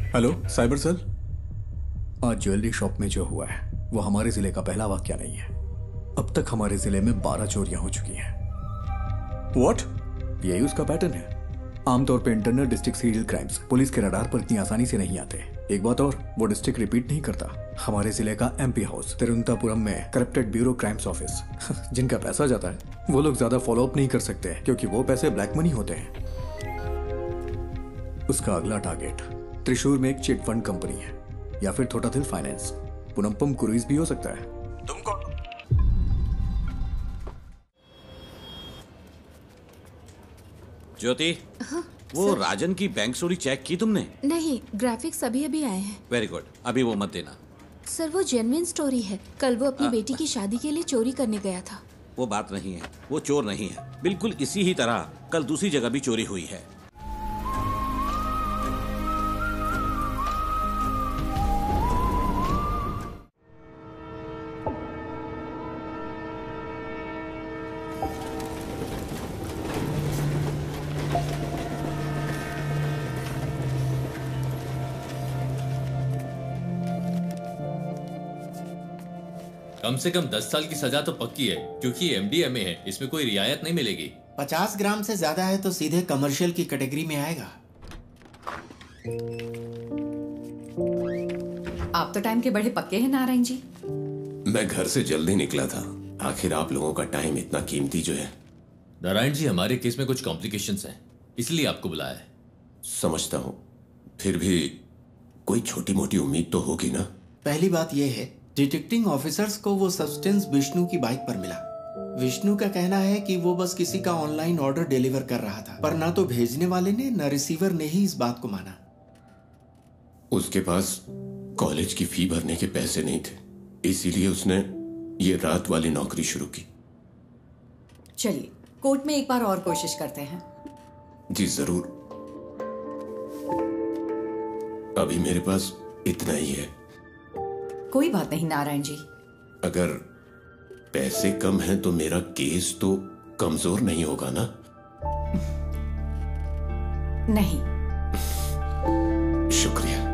Hello cyber cell. आज jewellery shop में जो हुआ है वो हमारे जिले का पहला वाकया नहीं है। अब तक हमारे जिले में 12 चोरियां हो चुकी हैं। व्हाट? यही उसका पैटर्न है। आमतौर पे internal district serial crimes police के रडार पर इतनी आसानी से नहीं आते। एक बात और, वो डिस्ट्रिक्ट रिपीट नहीं करता। हमारे जिले का एमपी हाउस तिरुवनंतपुरम में करप्टेड ब्यूरो क्राइम्स ऑफिस जिनका पैसा जाता है वो लोग ज्यादा फॉलो अप नहीं कर सकते क्योंकि वो पैसे ब्लैक मनी होते हैं। उसका अगला टारगेट त्रिशूर में एक चिट फंड कंपनी है या फिर थोटाथिल फाइनेंस। पुनम्पम क्रूइज भी हो सकता है। तुम कौन? ज्योति, हाँ, वो सर। राजन की बैंक स्टोरी चेक की तुमने? नहीं, ग्राफिक्स अभी अभी आए हैं। वेरी गुड, अभी वो मत देना। सर वो जेन्युइन स्टोरी है। कल वो अपनी बेटी की शादी के लिए चोरी करने गया था। वो बात नहीं है, वो चोर नहीं है। बिल्कुल इसी ही तरह कल दूसरी जगह भी चोरी हुई है। कम से कम 10 साल की सजा तो पक्की है क्योंकि एमडीएमए है, इसमें कोई रियायत नहीं मिलेगी। 50 ग्राम से ज्यादा है तो सीधे कमर्शियल की कैटेगरी में आएगा। आप तो टाइम के बड़े पक्के हैं नारायण जी। मैं घर से जल्दी निकला था। आखिर आप लोगों का टाइम इतना कीमती जो है। नारायण जी, हमारे केस में कुछ कॉम्प्लिकेशंस हैं, इसलिए आपको बुलाया है। समझता हूं, फिर भी कोई छोटी मोटी उम्मीद तो होगी ना। पहली बात यह है, डिटेक्टिंग ऑफिसर्स को वो सब्सटेंस विष्णु की बाइक पर मिला। विष्णु का कहना है कि वो बस किसी का ऑनलाइन ऑर्डर डिलीवर कर रहा था, पर ना तो भेजने वाले ने न रिसीवर ने ही इस बात को माना। उसके पास कॉलेज की फी भरने के पैसे नहीं थे, इसीलिए उसने ये रात वाली नौकरी शुरू की। चलिए कोर्ट में एक बार और कोशिश करते हैं। जी जरूर। अभी मेरे पास इतना ही है। कोई बात नहीं नारायण जी। अगर पैसे कम हैं तो मेरा केस तो कमजोर नहीं होगा ना? नहीं। शुक्रिया।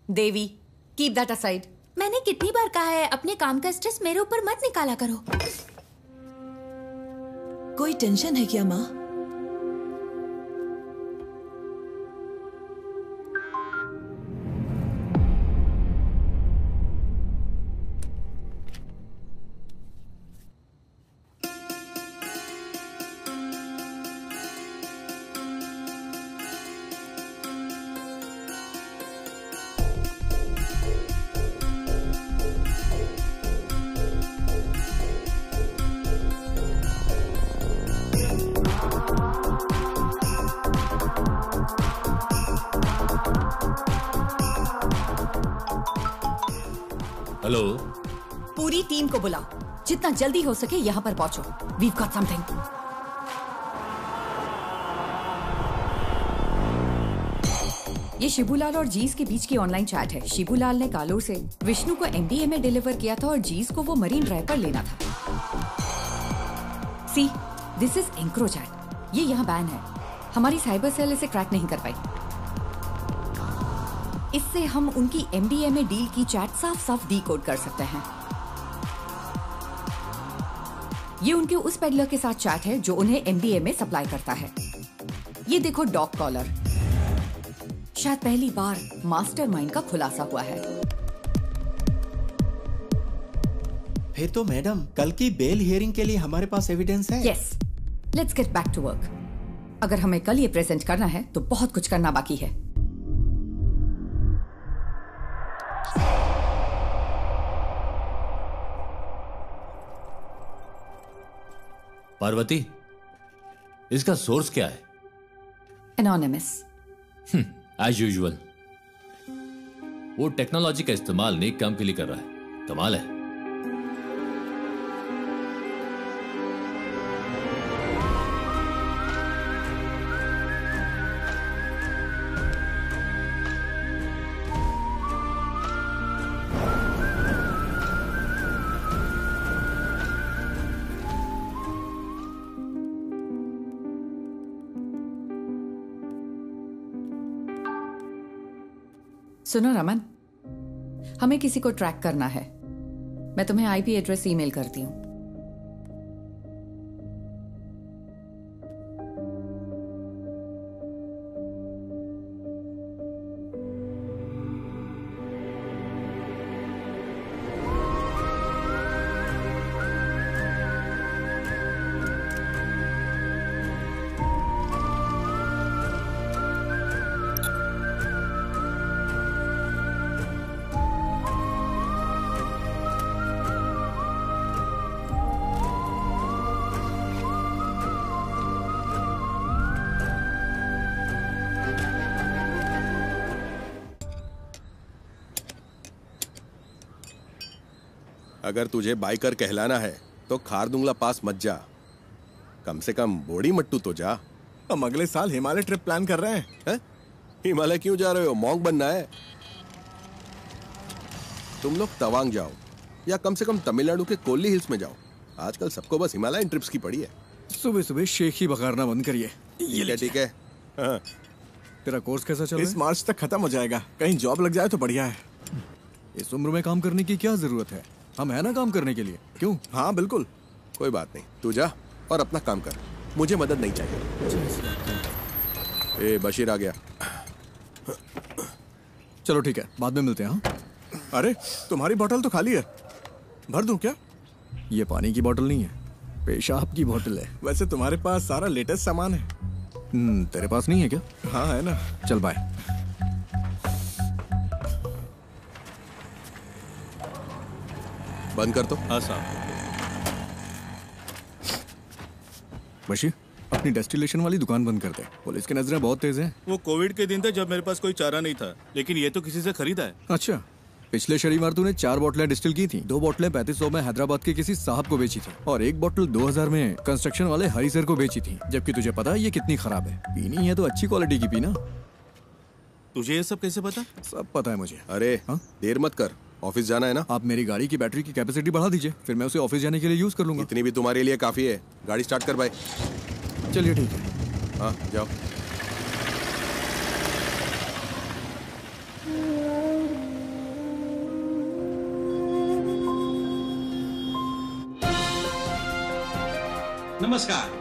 देवी, कीप दैट असाइड। मैंने कितनी बार कहा है अपने काम का स्ट्रेस मेरे ऊपर मत निकाला करो। कोई टेंशन है क्या माँ? हेलो, पूरी टीम को बुलाओ, जितना जल्दी हो सके यहाँ पर पहुंचो। We've got something. ये शिबूलाल और जीस के बीच की ऑनलाइन चैट है। शिबूलाल ने कालोर से विष्णु को एमडीएमए डिलीवर किया था और जीस को वो मरीन ड्राइव पर लेना था। सी, दिस इज एंक्रोचैट। ये यहाँ बैन है। हमारी साइबर सेल इसे क्रैक नहीं कर पाई। इससे हम उनकी एमडीएमए डील की चैट साफ साफ डीकोड कर सकते हैं। ये उनके उस पेडलर के साथ चैट है जो उन्हें एमडीएमए सप्लाई करता है। ये देखो डॉग कॉलर। शायद पहली बार मास्टरमाइंड का खुलासा हुआ है। फिर तो मैडम कल की बेल हियरिंग के लिए हमारे पास एविडेंस है। Yes, let's get back to work. अगर हमें कल ये प्रेजेंट करना है तो बहुत कुछ करना बाकी है। पार्वती, इसका सोर्स क्या है? एनोनिमस। As usual. वो टेक्नोलॉजी का इस्तेमाल नेक काम के लिए कर रहा है। कमाल है। सुनो रमन, हमें किसी को ट्रैक करना है। मैं तुम्हें आईपी एड्रेस ईमेल करती हूँ। अगर तुझे बाइकर कहलाना है तो खारदुंगला पास मत जा, कम से कम बोड़ी मट्टू तो जा। हम अगले साल हिमालय ट्रिप प्लान कर रहे हैं। हिमालय क्यों जा रहे हो? मॉन्क बनना है? तुम लोग तवांग जाओ या कम से कम तमिलनाडु के कोल्ली हिल्स में जाओ। आजकल सबको बस हिमालयन ट्रिप्स की पड़ी है। सुबह सुबह शेख ही बघारना बंद करिए। ठीक है। हाँ। तेरा कोर्स कैसा चल रहा है? इस मार्च तक खत्म हो जाएगा। कहीं जॉब लग जाए तो बढ़िया है। इस उम्र में काम करने की क्या जरूरत है? हम है ना काम करने के लिए। क्यों? हाँ बिल्कुल। कोई बात नहीं, तू जा और अपना काम कर, मुझे मदद नहीं चाहिए। ए बशीर आ गया। चलो ठीक है, बाद में मिलते हैं। हाँ? अरे तुम्हारी बोतल तो खाली है, भर दूं क्या? ये पानी की बोतल नहीं है, पेशाब की बोतल है। वैसे तुम्हारे पास सारा लेटेस्ट सामान है। तेरे पास नहीं है क्या? हाँ है ना। चल बाय। बंद कर तो। हाँ साहब। बशीर, अपनी डेस्टिलेशन वाली दुकान बंद कर दे। पुलिस की नजरें बहुत तेज हैं। वो कोविड के दिन थे जब मेरे पास कोई चारा नहीं था, लेकिन ये तो किसी से खरीदा है। अच्छा, पिछले शनिवार तूने 4 बोतलें डिस्टिल की थी। 2 बोतलें 3500 में हैदराबाद के किसी साहब को बेची थी और 1 बोतल 2000 में कंस्ट्रक्शन वाले हरी सर को बेची थी। जबकि तुझे पता है ये कितनी खराब है। पीनी है तो अच्छी क्वालिटी की पीना। तुझे ये सब कैसे पता? सब पता है मुझे। अरे देर मत कर, ऑफिस जाना है ना। आप मेरी गाड़ी की बैटरी की कैपेसिटी बढ़ा दीजिए, फिर मैं उसे ऑफिस जाने के लिए यूज कर लूंगा। इतनी भी तुम्हारे लिए काफी है। गाड़ी स्टार्ट कर भाई। चलिए ठीक है। हाँ जाओ। नमस्कार,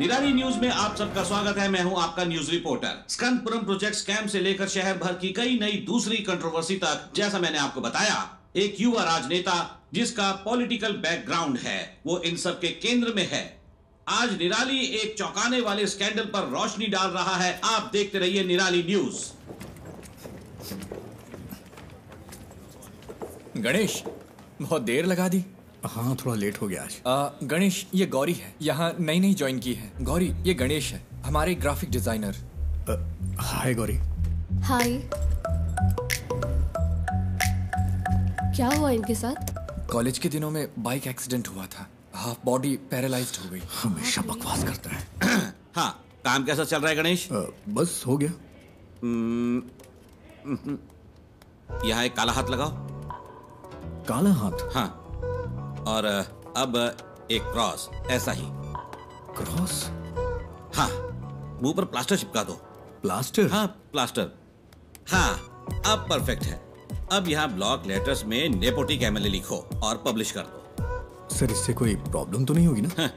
निराली न्यूज में आप सबका स्वागत है। मैं हूं आपका न्यूज रिपोर्टर। स्कंदपुरम प्रोजेक्ट स्कैम से लेकर शहर भर की कई नई दूसरी कंट्रोवर्सी तक, जैसा मैंने आपको बताया, एक युवा राजनेता जिसका पॉलिटिकल बैकग्राउंड है, वो इन सब के केंद्र में है। आज निराली एक चौंकाने वाले स्कैंडल पर रोशनी डाल रहा है। आप देखते रहिए निराली न्यूज। गणेश, बहुत देर लगा दी। हाँ, थोड़ा लेट हो गया आज। गणेश, ये गौरी है, यहाँ नई ज्वाइन की है। गौरी, ये गणेश है, हमारे ग्राफिक डिजाइनर। हाय गौरी। हाय। क्या हुआ इनके साथ? कॉलेज के दिनों में बाइक एक्सीडेंट हुआ था, हाफ बॉडी पैरालाइज्ड हो गई। हमेशा बकवास करता है। हाँ, काम कैसा चल रहा है गणेश? बस हो गया। यहाँ एक काला हाथ लगाओ। काला हाथ? हाँ, और अब एक क्रॉस, ऐसा ही। क्रॉस? हाँ, मुंह पर प्लास्टर चिपका दो। प्लास्टर? हाँ, प्लास्टर। हाँ, अब परफेक्ट है। अब यहाँ ब्लॉक लेटर्स में नेपोटिक एमएलए लिखो और पब्लिश कर दो। सर, इससे कोई प्रॉब्लम तो नहीं होगी ना? हाँ,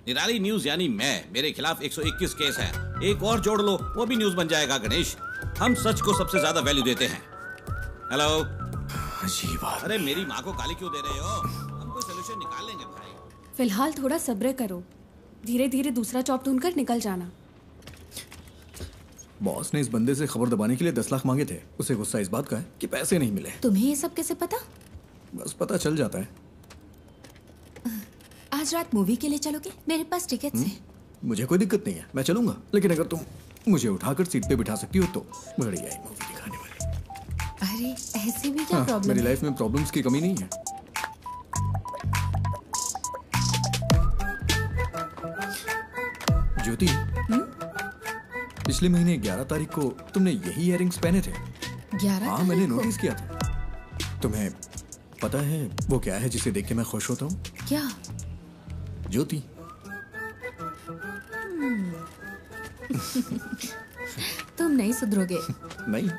निराली न्यूज यानी मैं, मेरे खिलाफ 121 केस है। एक और जोड़ लो, वो भी न्यूज बन जाएगा। गणेश, हम सच को सबसे ज्यादा वैल्यू देते हैं। हेलो। अजीब बात। अरे मेरी माँ को गाली क्यों दे रहे हो? हम कोई सोल्यूशन निकाल लेंगे भाई। फिलहाल थोड़ा सब्र करो, धीरे धीरे दूसरा जॉब ढूंढकर निकल जाना। बॉस ने इस बंदे से खबर दबाने के लिए 10 लाख मांगे थे। उसे गुस्सा इस बात का है कि पैसे नहीं मिले। तुम्हें ये सब कैसे पता? बस पता चल जाता है। आज रात मूवी के लिए चलोगे? मेरे पास टिकट्स हैं। मुझे कोई दिक्कत नहीं है, मैं चलूंगा। लेकिन अगर तुम मुझे उठाकर सीट पे बिठा सकती हो तो बढ़िया ही मूवी दिखाने वाली। अरे ऐसे भी क्या प्रॉब्लम मेरी है? लाइफ में प्रॉब्लम्स की कमी नहीं है। ज्योति, पिछले महीने 11 तारीख को तुमने यही इयररिंग्स पहने थे। 11 हाँ, मैंने नोटिस किया था। तुम्हें पता है वो क्या है जिसे देख के मैं खुश होता हूँ? क्या? ज्योति। तुम नहीं सुधरोगे। नहीं।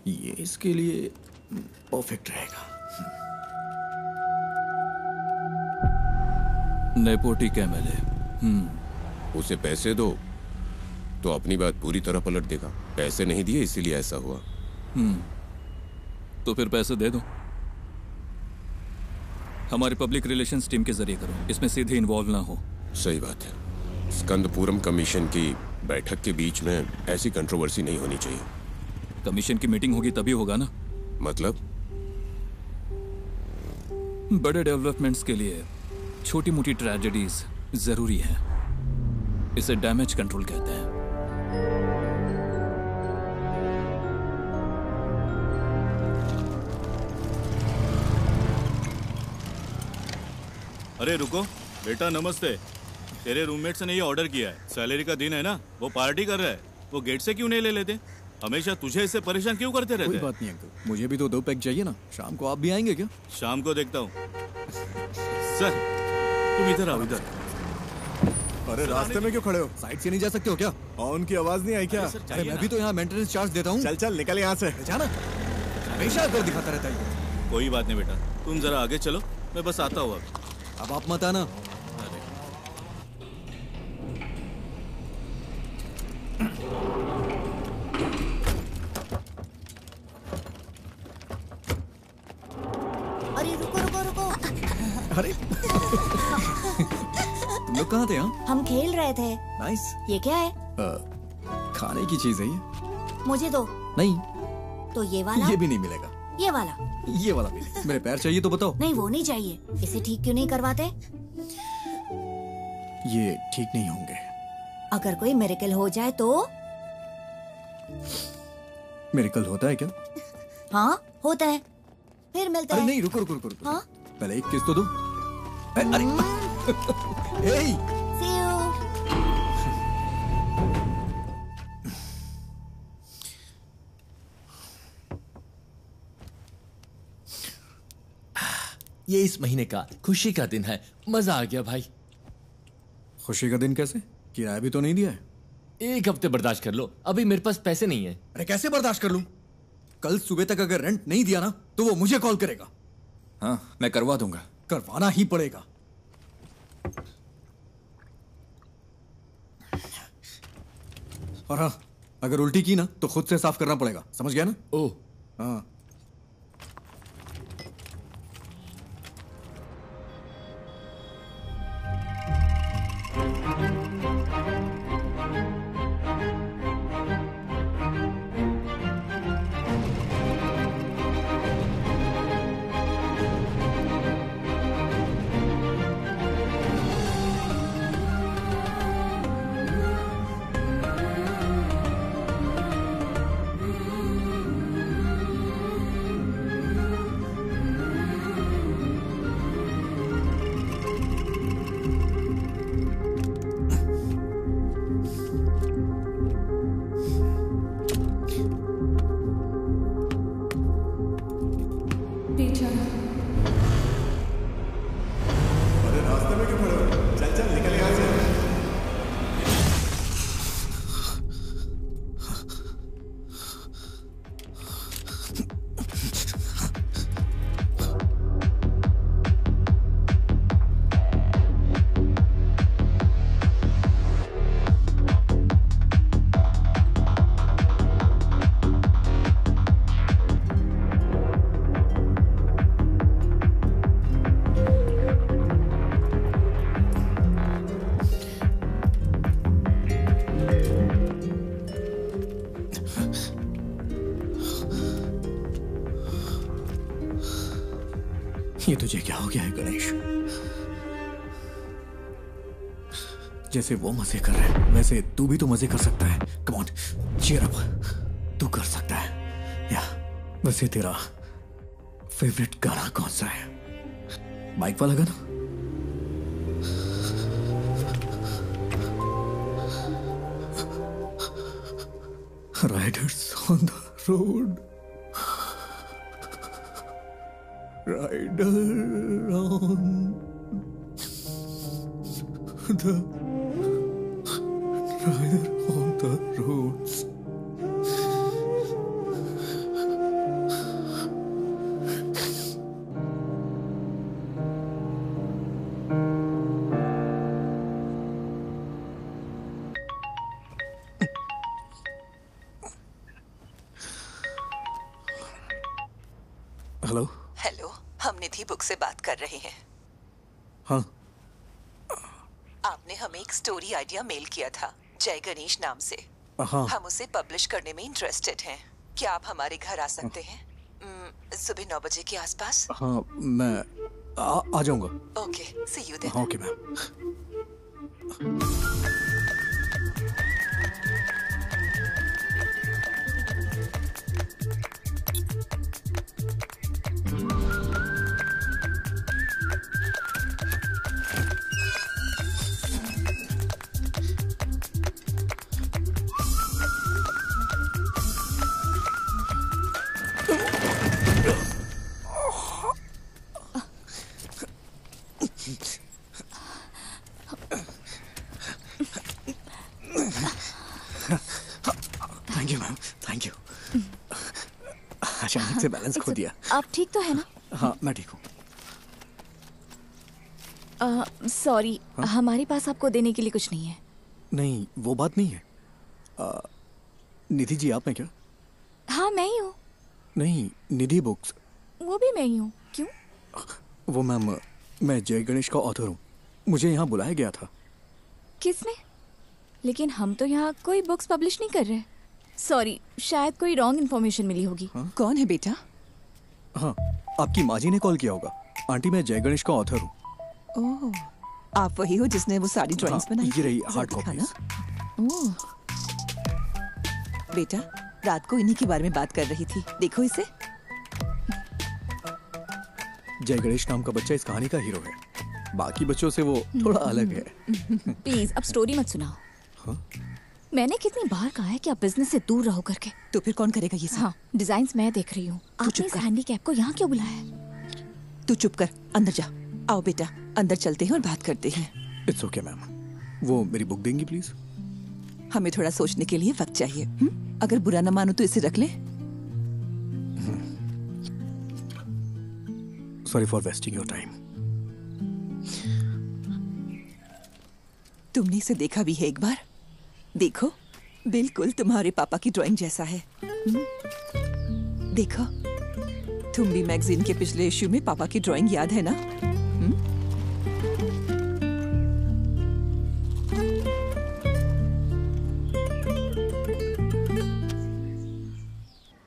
ये इसके लिए परफेक्ट रहेगा। नेपोटी कैमल है। उसे पैसे दो तो अपनी बात पूरी तरह पलट देगा। पैसे नहीं दिए इसीलिए ऐसा हुआ। तो फिर पैसे दे दो। हमारे पब्लिक रिलेशंस टीम के जरिए करो, इसमें सीधे इन्वॉल्व ना हो। सही बात है। स्कंदपुरम कमीशन की बैठक के बीच में ऐसी कंट्रोवर्सी नहीं होनी चाहिए। कमीशन की मीटिंग होगी तभी होगा ना। मतलब? बड़े डेवलपमेंट्स के लिए छोटी मोटी ट्रेजेडीज जरूरी है। इसे डैमेज कंट्रोल कहते हैं। अरे रुको बेटा, नमस्ते। तेरे रूममेट्स ने ये ऑर्डर किया है। सैलरी का दिन है ना, वो पार्टी कर रहा है। वो गेट से क्यों नहीं ले लेते? हमेशा तुझे इससे परेशान क्यों करते रहते? कोई बात नहीं अंकल, मुझे भी तो 2 पैक चाहिए ना। शाम को आप भी आएंगे क्या? शाम को देखता हूँ। सर तुम इधर आओ, इधर। अरे रास्ते में क्यों खड़े हो? साइड से नहीं जा सकते हो क्या? हॉर्न की आवाज नहीं आई क्या? अरे मैं भी तो यहाँ मेंटेनेंस चार्ज देता हूँ। चल चल निकल यहाँ से। जाना हमेशा कर दिखाता रहता है। कोई बात नहीं बेटा, तुम जरा आगे चलो, मैं बस आता हूँ। अब आप मत आना। अरे रुको रुको रुको। अरे तुम लोग कहाँ थे? यहाँ हम खेल रहे थे। नाइस। ये क्या है? खाने की चीज है ये। मुझे दो। नहीं। तो ये वाला? ये भी नहीं मिलेगा। ये वाला? ये वाला भी नहीं। मेरे पैर चाहिए तो बताओ। नहीं वो नहीं चाहिए। इसे ठीक क्यों नहीं करवाते? ये ठीक नहीं होंगे। अगर कोई मिरेकल हो जाए तो? मिरेकल होता है क्या? हाँ होता है। फिर मिलता है। नहीं रुको रुको रुको रुको। हाँ? पहले एक किस तो दो। अरे हे। See you. ये इस महीने का खुशी का दिन है। मजा आ गया भाई। खुशी का दिन कैसे? किराया भी तो नहीं दिया है। 1 हफ्ते बर्दाश्त कर लो, अभी मेरे पास पैसे नहीं है। अरे कैसे बर्दाश्त कर लूं? कल सुबह तक अगर रेंट नहीं दिया ना तो वो मुझे कॉल करेगा। हाँ मैं करवा दूंगा। करवाना ही पड़ेगा। और हाँ, अगर उल्टी की ना तो खुद से साफ करना पड़ेगा, समझ गया ना? ओह हाँ। ये तुझे क्या हो गया है गणेश? जैसे वो मजे कर रहे हैं वैसे तू भी तो मजे कर सकता है। कम ऑन, चीयर अप, तू कर सकता है। या वैसे तेरा फेवरेट गाना कौन सा है? बाइक वाला गाना? Riders on the road, rider on the rider on the roads. Hello hello, हम निधि बुक से बात कर रहे हैं। हाँ, आपने हमें एक स्टोरी आइडिया मेल किया था जय गणेश नाम से। हाँ। हम उसे पब्लिश करने में इंटरेस्टेड हैं। क्या आप हमारे घर आ सकते हैं सुबह 9 बजे के आसपास? हाँ, मैं आ जाऊंगा। Okay, see you then. हाँ, okay ma'am. Thank you ma'am, thank you. अचानक से बैलेंस खो दिया। आप ठीक तो है ना? हाँ, मैं ठीक हूँ। सॉरी, हमारे पास आपको देने के लिए कुछ नहीं है। नहीं, वो बात नहीं है। निधि जी आप हैं क्या? हाँ, मैं ही हूँ। नहीं, निधि बुक्स। वो भी मैं ही हूँ। क्यों? वो मैम, मैं जय गणेश का ऑथर हूँ। मुझे यहाँ बुलाया गया था। किसने? लेकिन हम तो यहाँ कोई बुक्स पब्लिश नहीं कर रहे। सॉरी, शायद कोई रॉन्ग इन्फॉर्मेशन मिली होगी। कौन है बेटा? हाँ, आपकी माँ जी ने कॉल किया होगा। आंटी, मैं जय गणेश का ऑथर हूँ। ओह, आप वही हो जिसने वो सारी ड्राइंग्स बनाई? ये रही हार्ड कॉपीज। ओह, बेटा, रात को इन्हीं के बारे में बात कर रही थी। देखो इसे। जय गणेश नाम का बच्चा इस कहानी का हीरो है। बाकी बच्चों से वो थोड़ा अलग है। प्लीज अब स्टोरी मत सुनाओ। हाँ? मैंने कितनी बार कहा है कि आप बिजनेस से दूर रहो करके। तो फिर कौन करेगा ये सब? हाँ, डिजाइन्स मैं देख रही हूँ। आपने इस हैंडीकैप को यहाँ क्यों बुलाया है? तू चुप कर, अंदर जा। आओ बेटा, अंदर चलते हैं और बात करते हैं। It's okay ma'am. वो मेरी बुक देंगी प्लीज? हमें थोड़ा सोचने के लिए वक्त चाहिए। अगर बुरा न मानो तो इसे रख ले। Sorry for wasting your time. तुमने इसे देखा भी है एक बार? देखो, बिल्कुल तुम्हारे पापा की ड्राइंग जैसा है। देखो, तुम भी मैगजीन के पिछले इश्यू में पापा की ड्राइंग याद है ना?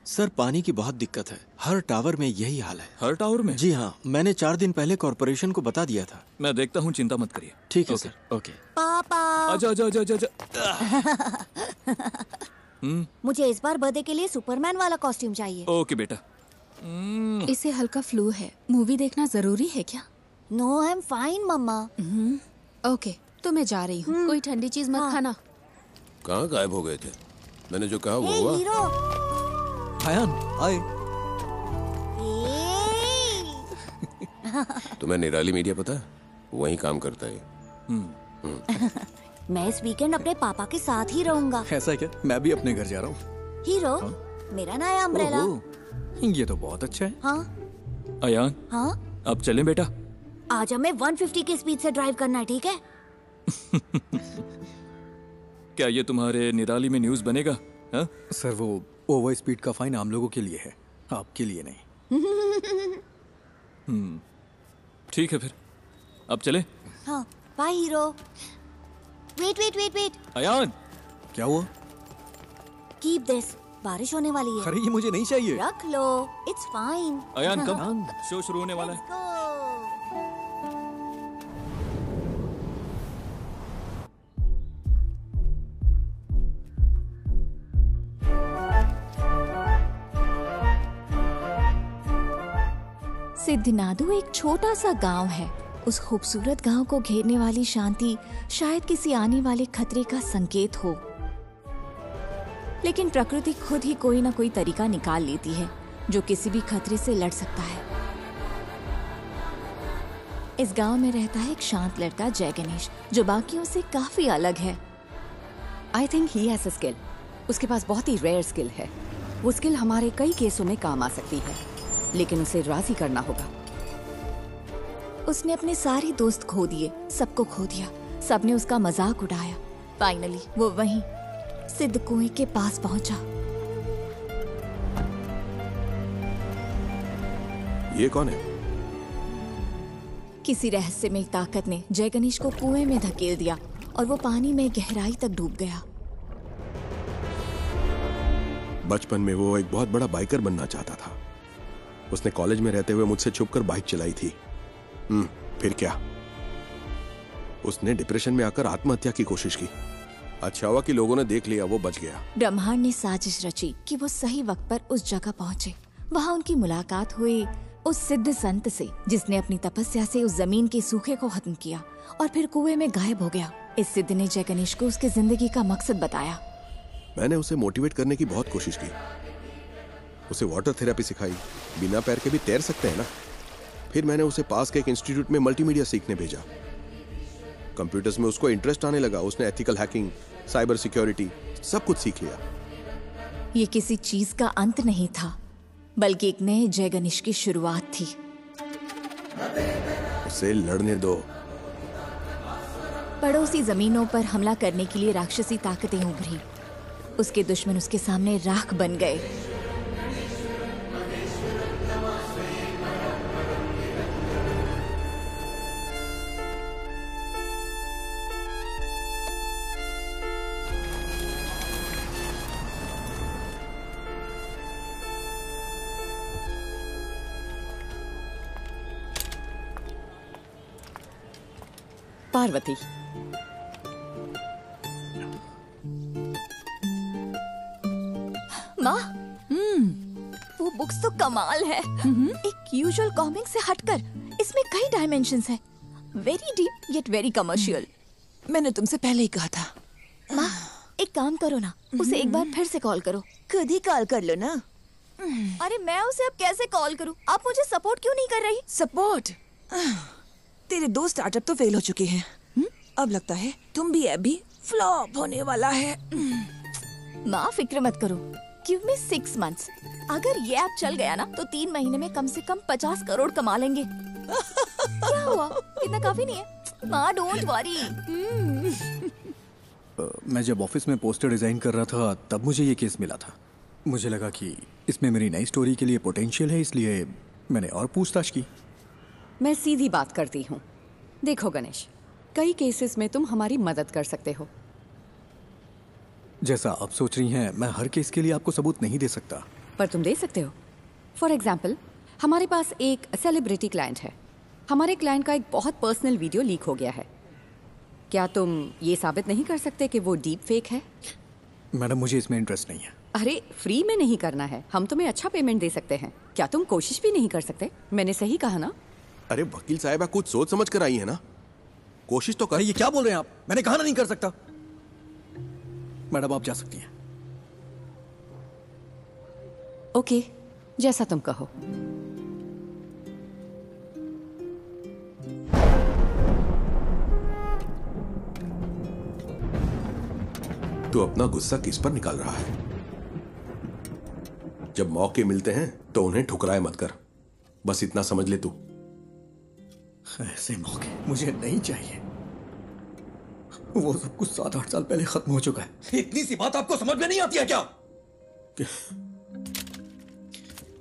सर, पानी की बहुत दिक्कत है। हर टावर में यही हाल है। हर टावर में? जी हाँ, मैंने 4 दिन पहले कॉर्पोरेशन को बता दिया था। मैं देखता हूँ, चिंता मत करिए। ठीक है सर। ओके। पापा, आजा आजा आजा आजा। मुझे इस बार बर्थडे के लिए सुपरमैन वाला कॉस्ट्यूम चाहिए। ओके बेटा। इसे हल्का फ्लू है। मूवी देखना जरूरी है क्या? नो, आई एम फाइन मम्मा। ओके, तो मैं जा रही हूँ। कोई ठंडी चीज मत खाना। कहाँ गायब हो गए थे? मैंने जो कहा वो हुआ? हीरो, हायान, आए। तुम्हें निराली मीडिया पता है? वहीं काम करता है। मैं इस वीकेंड अपने पापा के साथ ही रहूंगा। ऐसा क्या? मैं भी अपने घर जा रहा हूँ। हीरो, मेरा नया अम्ब्रेला। ये तो बहुत अच्छा है। हाँ अयान, हाँ, अब चलें बेटा? आज हमें 150 की स्पीड से ड्राइव करना है, ठीक है? क्या ये तुम्हारे निराली में न्यूज़ बनेगा? हा? सर, वो ओवर स्पीड का फाइन आम लोगों के लिए है, आपके लिए नहीं। ठीक है फिर, अब चले? हाँ, bye hero. Wait wait wait wait. Ayan, क्या हुआ? कीप दिस, बारिश होने वाली है। अरे ये मुझे नहीं चाहिए। रख लो, इट्स फाइन। अयान कब? शो शुरू होने वाला है। सिद्धनादु एक छोटा सा गांव है। उस खूबसूरत गांव को घेरने वाली शांति शायद किसी आने वाले खतरे का संकेत हो, लेकिन प्रकृति खुद ही कोई ना कोई तरीका निकाल लेती है जो किसी भी खतरे से लड़ सकता है। इस गांव में रहता है एक शांत लड़का जय गणेश, जो बाकियों से काफी अलग है। I think he has a skill. उसके पास बहुत ही रेयर स्किल है। वो स्किल हमारे कई केसों में काम आ सकती है, लेकिन उसे राजी करना होगा। उसने अपने सारे दोस्त खो दिए, सबको खो दिया, सबने उसका मजाक उड़ाया। फाइनली वो वहीं सिद्ध कुएं के पास पहुंचा। ये कौन है? किसी रहस्यमय ताकत ने जय गणेश को कुएं में धकेल दिया और वो पानी में गहराई तक डूब गया। बचपन में वो एक बहुत बड़ा बाइकर बनना चाहता था। उसने कॉलेज में रहते हुए मुझसे छुपकर बाइक चलाई थी। फिर क्या? उसने डिप्रेशन में आकर आत्महत्या की कोशिश की। अच्छा हुआ कि लोगों ने देख लिया, वो बच गया। ब्रह्मांड ने साजिश रची कि वो सही वक्त पर उस जगह पहुंचे। वहाँ उनकी मुलाकात हुई उस सिद्ध संत से, जिसने अपनी तपस्या से उस जमीन के सूखे को खत्म किया और फिर कुएं में गायब हो गया। इस सिद्ध ने जय गणेश को उसकी जिंदगी का मकसद बताया। मैंने उसे मोटिवेट करने की बहुत कोशिश की। उसे वाटर थेरेपी सिखाई। बिना पैर के भी तैर सकते हैं ना। फिर मैंने उसे पास के एक इंस्टीट्यूट में मल्टीमीडिया सीखने भेजा। कंप्यूटर्स में उसको इंटरेस्ट आने लगा। उसने एथिकल हैकिंग, साइबर सिक्योरिटी सब कुछ सीख लिया। ये किसी चीज का अंत नहीं था, बल्कि एक नए जय गणेश की शुरुआत थी। उसे लड़ने दो। पड़ोसी जमीनों पर हमला करने के लिए राक्षसी ताकतें उभरी। उसके दुश्मन उसके सामने राख बन गए। पार्वती, माँ, वो बुक्स तो कमाल है। एक यूजुअल कॉमिक से हटकर इसमें कई डायमेंशंस हैं। Very deep yet very commercial. मैंने तुमसे पहले ही कहा था। माँ, एक काम करो ना, उसे एक बार फिर से कॉल करो। खुद ही कॉल कर लो ना। अरे मैं उसे अब कैसे कॉल करूँ? आप मुझे सपोर्ट क्यों नहीं कर रही? सपोर्ट? तेरे दो स्टार्टअप तो फेल हो चुके हैं। अब लगता है तुम भी ऐप भी फ्लॉप होने वाला है। माँ फिक्र मत करो, गिव मी 6 months। अगर ये ऐप चल गया ना तो 3 महीने में कम से कम 50 करोड़ कमा लेंगे। क्या हुआ? इतना काफी नहीं है? माँ डोंट वरी। मैं जब ऑफिस में पोस्टर डिजाइन कर रहा था तब मुझे ये केस मिला था। मुझे लगा कि इसमें मेरी नई स्टोरी के लिए पोटेंशियल है, इसलिए मैंने और पूछताछ की। मैं सीधी बात करती हूँ। देखो गणेश, कई केसेस में तुम हमारी मदद कर सकते हो। जैसा आप सोच रही हैं, मैं हर केस के लिए आपको सबूत नहीं दे सकता। पर तुम दे सकते हो। फॉर एग्जाम्पल, हमारे पास एक सेलिब्रिटी क्लाइंट है। हमारे क्लाइंट का एक बहुत पर्सनल वीडियो लीक हो गया है। क्या तुम ये साबित नहीं कर सकते कि वो डीप फेक है? मैडम, मुझे इसमें इंटरेस्ट नहीं है। अरे फ्री में नहीं करना है, हम तुम्हें अच्छा पेमेंट दे सकते हैं। क्या तुम कोशिश भी नहीं कर सकते? मैंने सही कहा ना? अरे वकील साहब, कुछ सोच समझ कर आई है ना। कोशिश तो कर। ये क्या बोल रहे हैं आप? मैंने कहा ना नहीं कर सकता। मैडम आप जा सकती हैं। ओके, जैसा तुम कहो। तू अपना गुस्सा किस पर निकाल रहा है? जब मौके मिलते हैं तो उन्हें ठुकराए मत कर। बस इतना समझ ले तू। ऐसे मौके मुझे नहीं चाहिए। वो सब कुछ 7-8 साल पहले खत्म हो चुका है। इतनी सी बात आपको समझ में नहीं आती है क्या?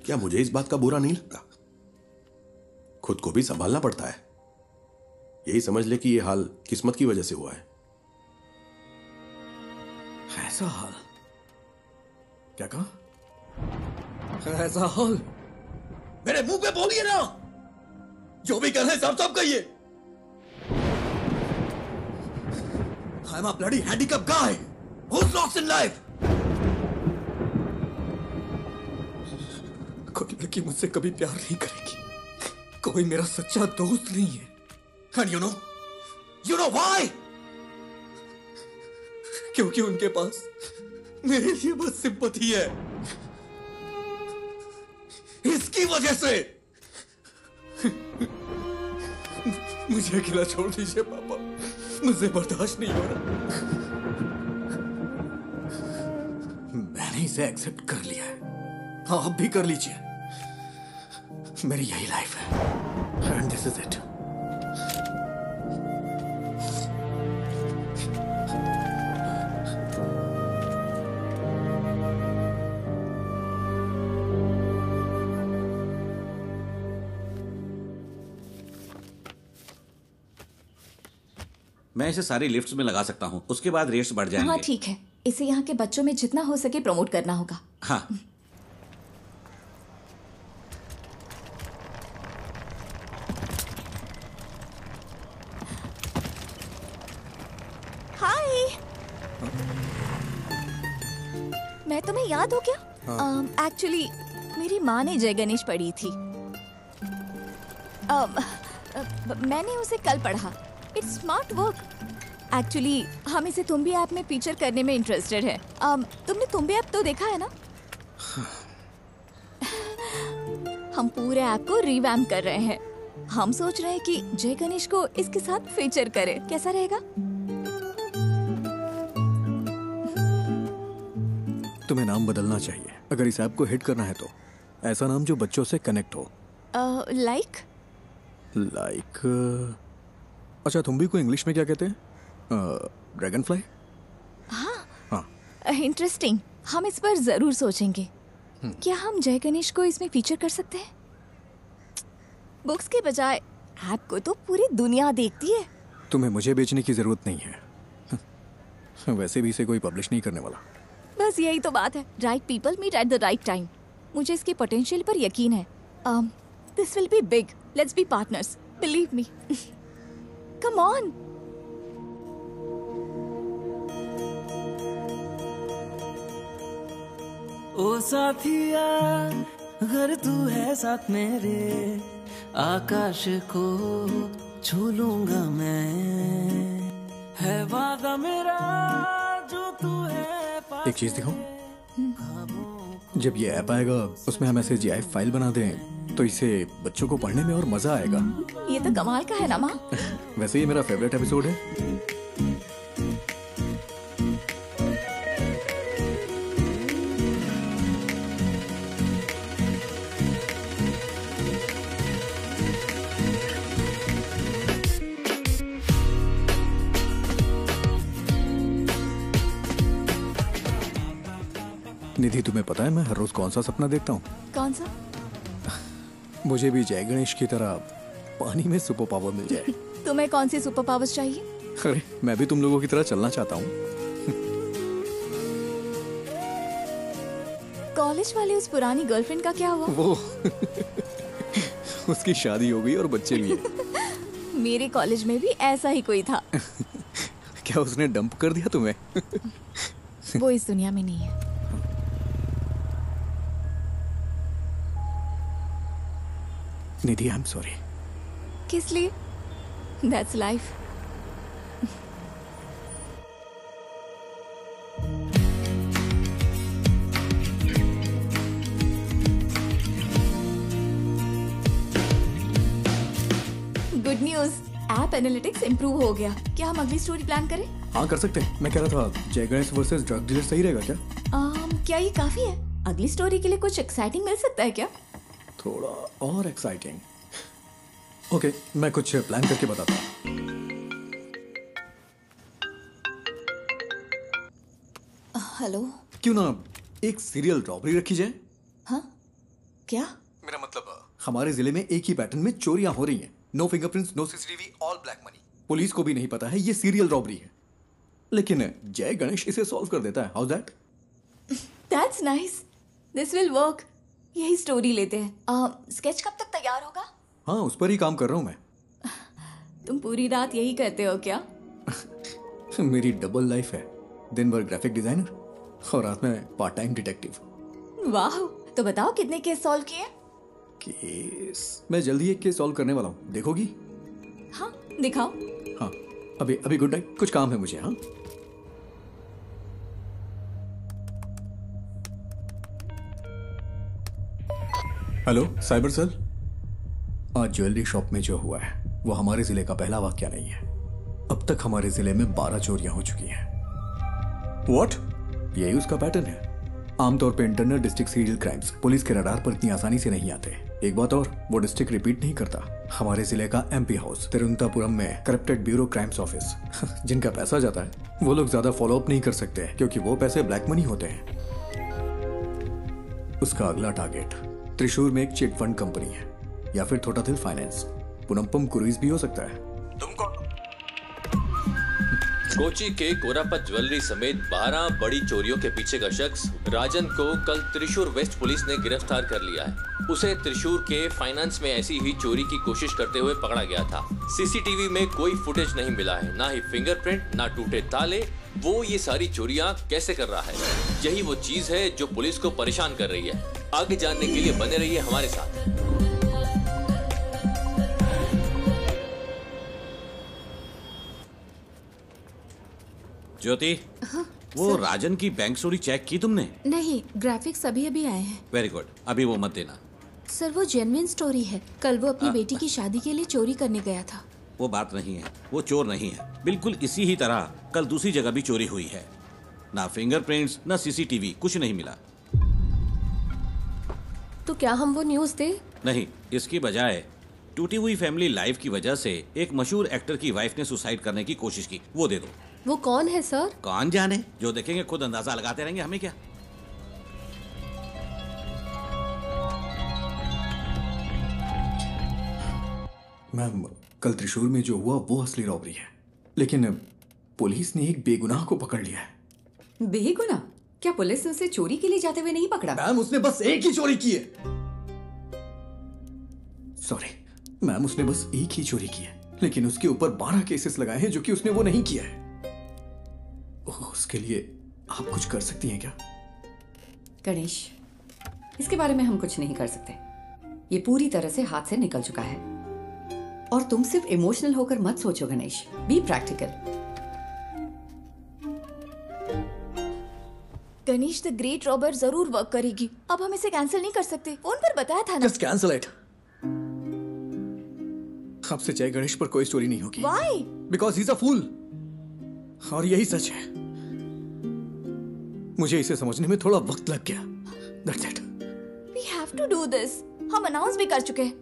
क्या मुझे इस बात का बुरा नहीं लगता? खुद को भी संभालना पड़ता है। यही समझ ले कि ये हाल किस्मत की वजह से हुआ है। ऐसा हाल? क्या कहा? ऐसा हाल? मेरे मुंह पे बोलिए ना। जो भी कर रहे हैं सब कहिए। I'm a bloody handicapped guy who's lost in life. कोई लड़की मुझसे कभी प्यार नहीं करेगी। कोई मेरा सच्चा दोस्त नहीं है। And you know why? क्योंकि उनके पास मेरे लिए बस सिंपैथी है। इसकी वजह से मुझे अकेला छोड़ दीजिए पापा, मुझे बर्दाश्त नहीं हो रहा। मैंने इसे एक्सेप्ट कर लिया है, हाँ आप भी कर लीजिए। मेरी यही लाइफ है एंड दिस इज इट। मैं इसे सारी लिफ्ट्स में लगा सकता हूँ, उसके बाद रेट्स बढ़ जाएंगे। हाँ ठीक है, इसे यहाँ के बच्चों में जितना हो सके प्रमोट करना होगा। हाँ। हाय, मैं तुम्हें याद हो क्या? एक्चुअली मेरी माँ ने जय गणेश पढ़ी थी। मैंने उसे कल पढ़ा। It's smart work. एक्चुअली हम इसे तुम्बी ऐप में फीचर करने में इंटरेस्टेड है। तुमने तुम्बी ऐप तो देखा है ना? हम पूरे ऐप को रिवैम्प कर रहे हैं। हम सोच रहे हैं कि जय गणेश को इसके साथ फीचर करें, कैसा रहेगा? तुम्हें नाम बदलना चाहिए अगर इस ऐप को हिट करना है तो। ऐसा नाम जो बच्चों से कनेक्ट हो। लाइक अच्छा, तुम्बी को इंग्लिश में क्या कहते हैं? Dragon fly. हाँ, इंटरेस्टिंग। हम इस पर जरूर सोचेंगे। क्या हम जय गणेश को इसमें फीचर कर सकते हैं? बुक्स के बजाय ऐप को तो पूरी दुनिया देखती है। तुम्हें मुझे बेचने की जरूरत नहीं है। वैसे भी इसे कोई पब्लिश नहीं करने वाला। बस यही तो बात है। Right people meet at the right time. मुझे इसके पोटेंशियल पर यकीन है। This will be big. Let's be partners, believe me. Come on. ओ साथिया, अगर तू है साथ मेरे, आकाश को छू लूंगा मैं। है वादा मेरा जो तू है। एक चीज दिखाऊं? जब ये ऐप आएगा उसमें हम ऐसे GIF फाइल बना दें तो इसे बच्चों को पढ़ने में और मजा आएगा। ये तो कमाल का है ना माँ। वैसे ये मेरा फेवरेट एपिसोड है। निधि, तुम्हें पता है मैं हर रोज कौन सा सपना देखता हूँ? कौन सा? मुझे भी जय गणेश की तरह पानी में सुपर पावर मिल जाए। तुम्हें कौन सी सुपर पावर्स चाहिए? अरे मैं भी तुम लोगों की तरह चलना चाहता हूँ। कॉलेज वाली उस पुरानी गर्लफ्रेंड का क्या हुआ? वो उसकी शादी हो गई और बच्चे भी हैं। मेरे कॉलेज में भी ऐसा ही कोई था। क्या उसने डंप कर दिया तुम्हें? वो इस दुनिया में नहीं है। निधि, आई एम सॉरी। किस लिए? That's life. Good news, app analytics improve हो गया। क्या हम अगली स्टोरी प्लान करें? हाँ कर सकते हैं। मैं कह रहा था जय गणेश वर्सेस ड्रग डीलर सही रहेगा क्या? क्या ये काफी है? अगली स्टोरी के लिए कुछ एक्साइटिंग मिल सकता है क्या? थोड़ा और एक्साइटिंग। ओके, मैं कुछ प्लान करके बताता हूँ। हेलो। क्यों ना एक सीरियल रॉबरी रखी जाए? हाँ? क्या? मेरा मतलब हमारे जिले में एक ही पैटर्न में चोरियां हो रही हैं। No fingerprints, no CCTV, all black money. Police को भी नहीं पता है ये सीरियल रॉबरी है, लेकिन जय गणेश इसे सॉल्व कर देता है। How that? That's nice. This will work. यही स्टोरी लेते हैं। स्केच कब तक तैयार होगा? हाँ, उस पर ही काम कर रहा हूँ मैं। तुम पूरी रात यही करते हो क्या? मेरी डबल लाइफ है। दिन भर ग्राफिक डिजाइनर और रात में पार्ट टाइम डिटेक्टिव। वाह, तो बताओ कितने केस सॉल्व किए? केस मैं जल्दी एक केस सॉल्व करने वाला हूँ, देखोगी? हाँ दिखाओ। हाँ अभी अभी गुड नाइट, कुछ काम है मुझे। हाँ हेलो साइबर सेल। आज ज्वेलरी शॉप में जो हुआ है वो हमारे जिले का पहला वाकया नहीं है। अब तक हमारे जिले में 12 चोरियां हो चुकी हैं। व्हाट? यही उसका पैटर्न है। आमतौर पे internal district serial crimes police के रडार पर इतनी आसानी से नहीं आते। एक बात और, वो डिस्ट्रिक्ट रिपीट नहीं करता। हमारे जिले का एमपी हाउस तिरुवनंतपुरम में करप्टेड ब्यूरो क्राइम्स ऑफिस जिनका पैसा जाता है वो लोग ज्यादा फॉलो अप नहीं कर सकते क्योंकि वो पैसे ब्लैक मनी होते हैं। उसका अगला टारगेट त्रिशूर में एक चिट फंड कंपनी है या फिर थोटाथिल फाइनेंस। पुनम्पम क्रूइज भी हो सकता है। कोची के कोरापत ज्वेलरी समेत 12 बड़ी चोरियों के पीछे का शख्स राजन को कल त्रिशूर वेस्ट पुलिस ने गिरफ्तार कर लिया है। उसे त्रिशूर के फाइनेंस में ऐसी ही चोरी की कोशिश करते हुए पकड़ा गया था। सीसीटीवी में कोई फुटेज नहीं मिला है, ना ही फिंगरप्रिंट, ना टूटे ताले। वो ये सारी चोरियां कैसे कर रहा है, यही वो चीज है जो पुलिस को परेशान कर रही है। आगे जानने के लिए बने रहिए हमारे साथ। ज्योति, वो राजन की बैंक चोरी चेक की तुमने? नहीं, ग्राफिक्स अभी अभी आए हैं। वेरी गुड, अभी वो मत देना। सर वो जेन्युइन स्टोरी है। कल वो अपनी बेटी की शादी के लिए चोरी करने गया था। वो बात नहीं है, वो चोर नहीं है। बिल्कुल इसी ही तरह कल दूसरी जगह भी चोरी हुई है। ना फिंगरप्रिंट्स, ना सीसीटीवी, कुछ नहीं मिला। तो क्या हम वो न्यूज़ दे? नहीं, इसकी बजाय टूटी हुई फैमिली लाइफ की वजह से एक मशहूर एक्टर की वाइफ ने सुसाइड करने की कोशिश की, वो दे दो। वो कौन है सर? कौन जाने, जो देखेंगे खुद अंदाजा लगाते रहेंगे, हमें क्या। मैम, कल त्रिशूर में जो हुआ वो असली रॉबरी है, लेकिन पुलिस ने एक बेगुनाह को पकड़ लिया है। बेगुनाह? क्या पुलिस ने उसे चोरी के लिए जाते हुए नहीं पकड़ा? मैम, उसने बस एक ही चोरी की है। सॉरी मैम, उसने बस एक ही चोरी की है, लेकिन उसके ऊपर 12 केसेस लगाए हैं जो कि उसने वो नहीं किया है। उसके लिए आप कुछ कर सकती हैं क्या? गणेश, इसके बारे में हम कुछ नहीं कर सकते। ये पूरी तरह से हाथ से निकल चुका है। और तुम सिर्फ इमोशनल होकर मत सोचो Ganesh, be practical. Ganesh, the great robber जरूर वर्क करेगी। अब हम इसे कैंसिल नहीं कर सकते, फोन पर बताया था ना। Just cancel it. आपसे जय गणेश पर कोई स्टोरी नहीं होगी। Why? Because he's a fool। और यही सच है। मुझे इसे समझने में थोड़ा वक्त लग गया। That's it। We have to do this। हम अनाउंस भी कर चुके हैं,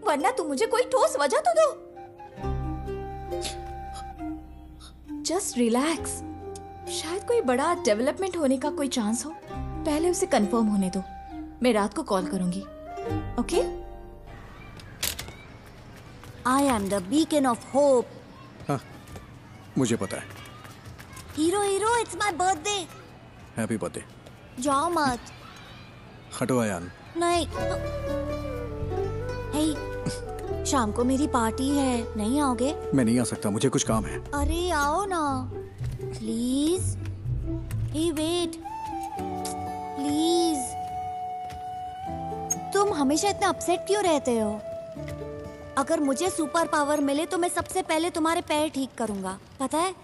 वरना तुम मुझे कोई ठोस वजह तो दो। Just relax। शायद कोई बड़ा डेवलपमेंट होने का कोई चांस हो। पहले उसे कंफर्म होने दो। मैं रात को कॉल करूंगी। Okay? I am the beacon of hope। हाँ, मुझे पता है। Hero hero, it's my birthday। Happy birthday. जाओ मत। हटो आयान। नहीं। हे, शाम को मेरी पार्टी है, नहीं आओगे? मैं नहीं आ सकता, मुझे कुछ काम है। अरे आओ ना, प्लीज। Hey wait, please. तुम हमेशा इतना अपसेट क्यों रहते हो? अगर मुझे सुपर पावर मिले तो मैं सबसे पहले तुम्हारे पैर ठीक करूंगा, पता है?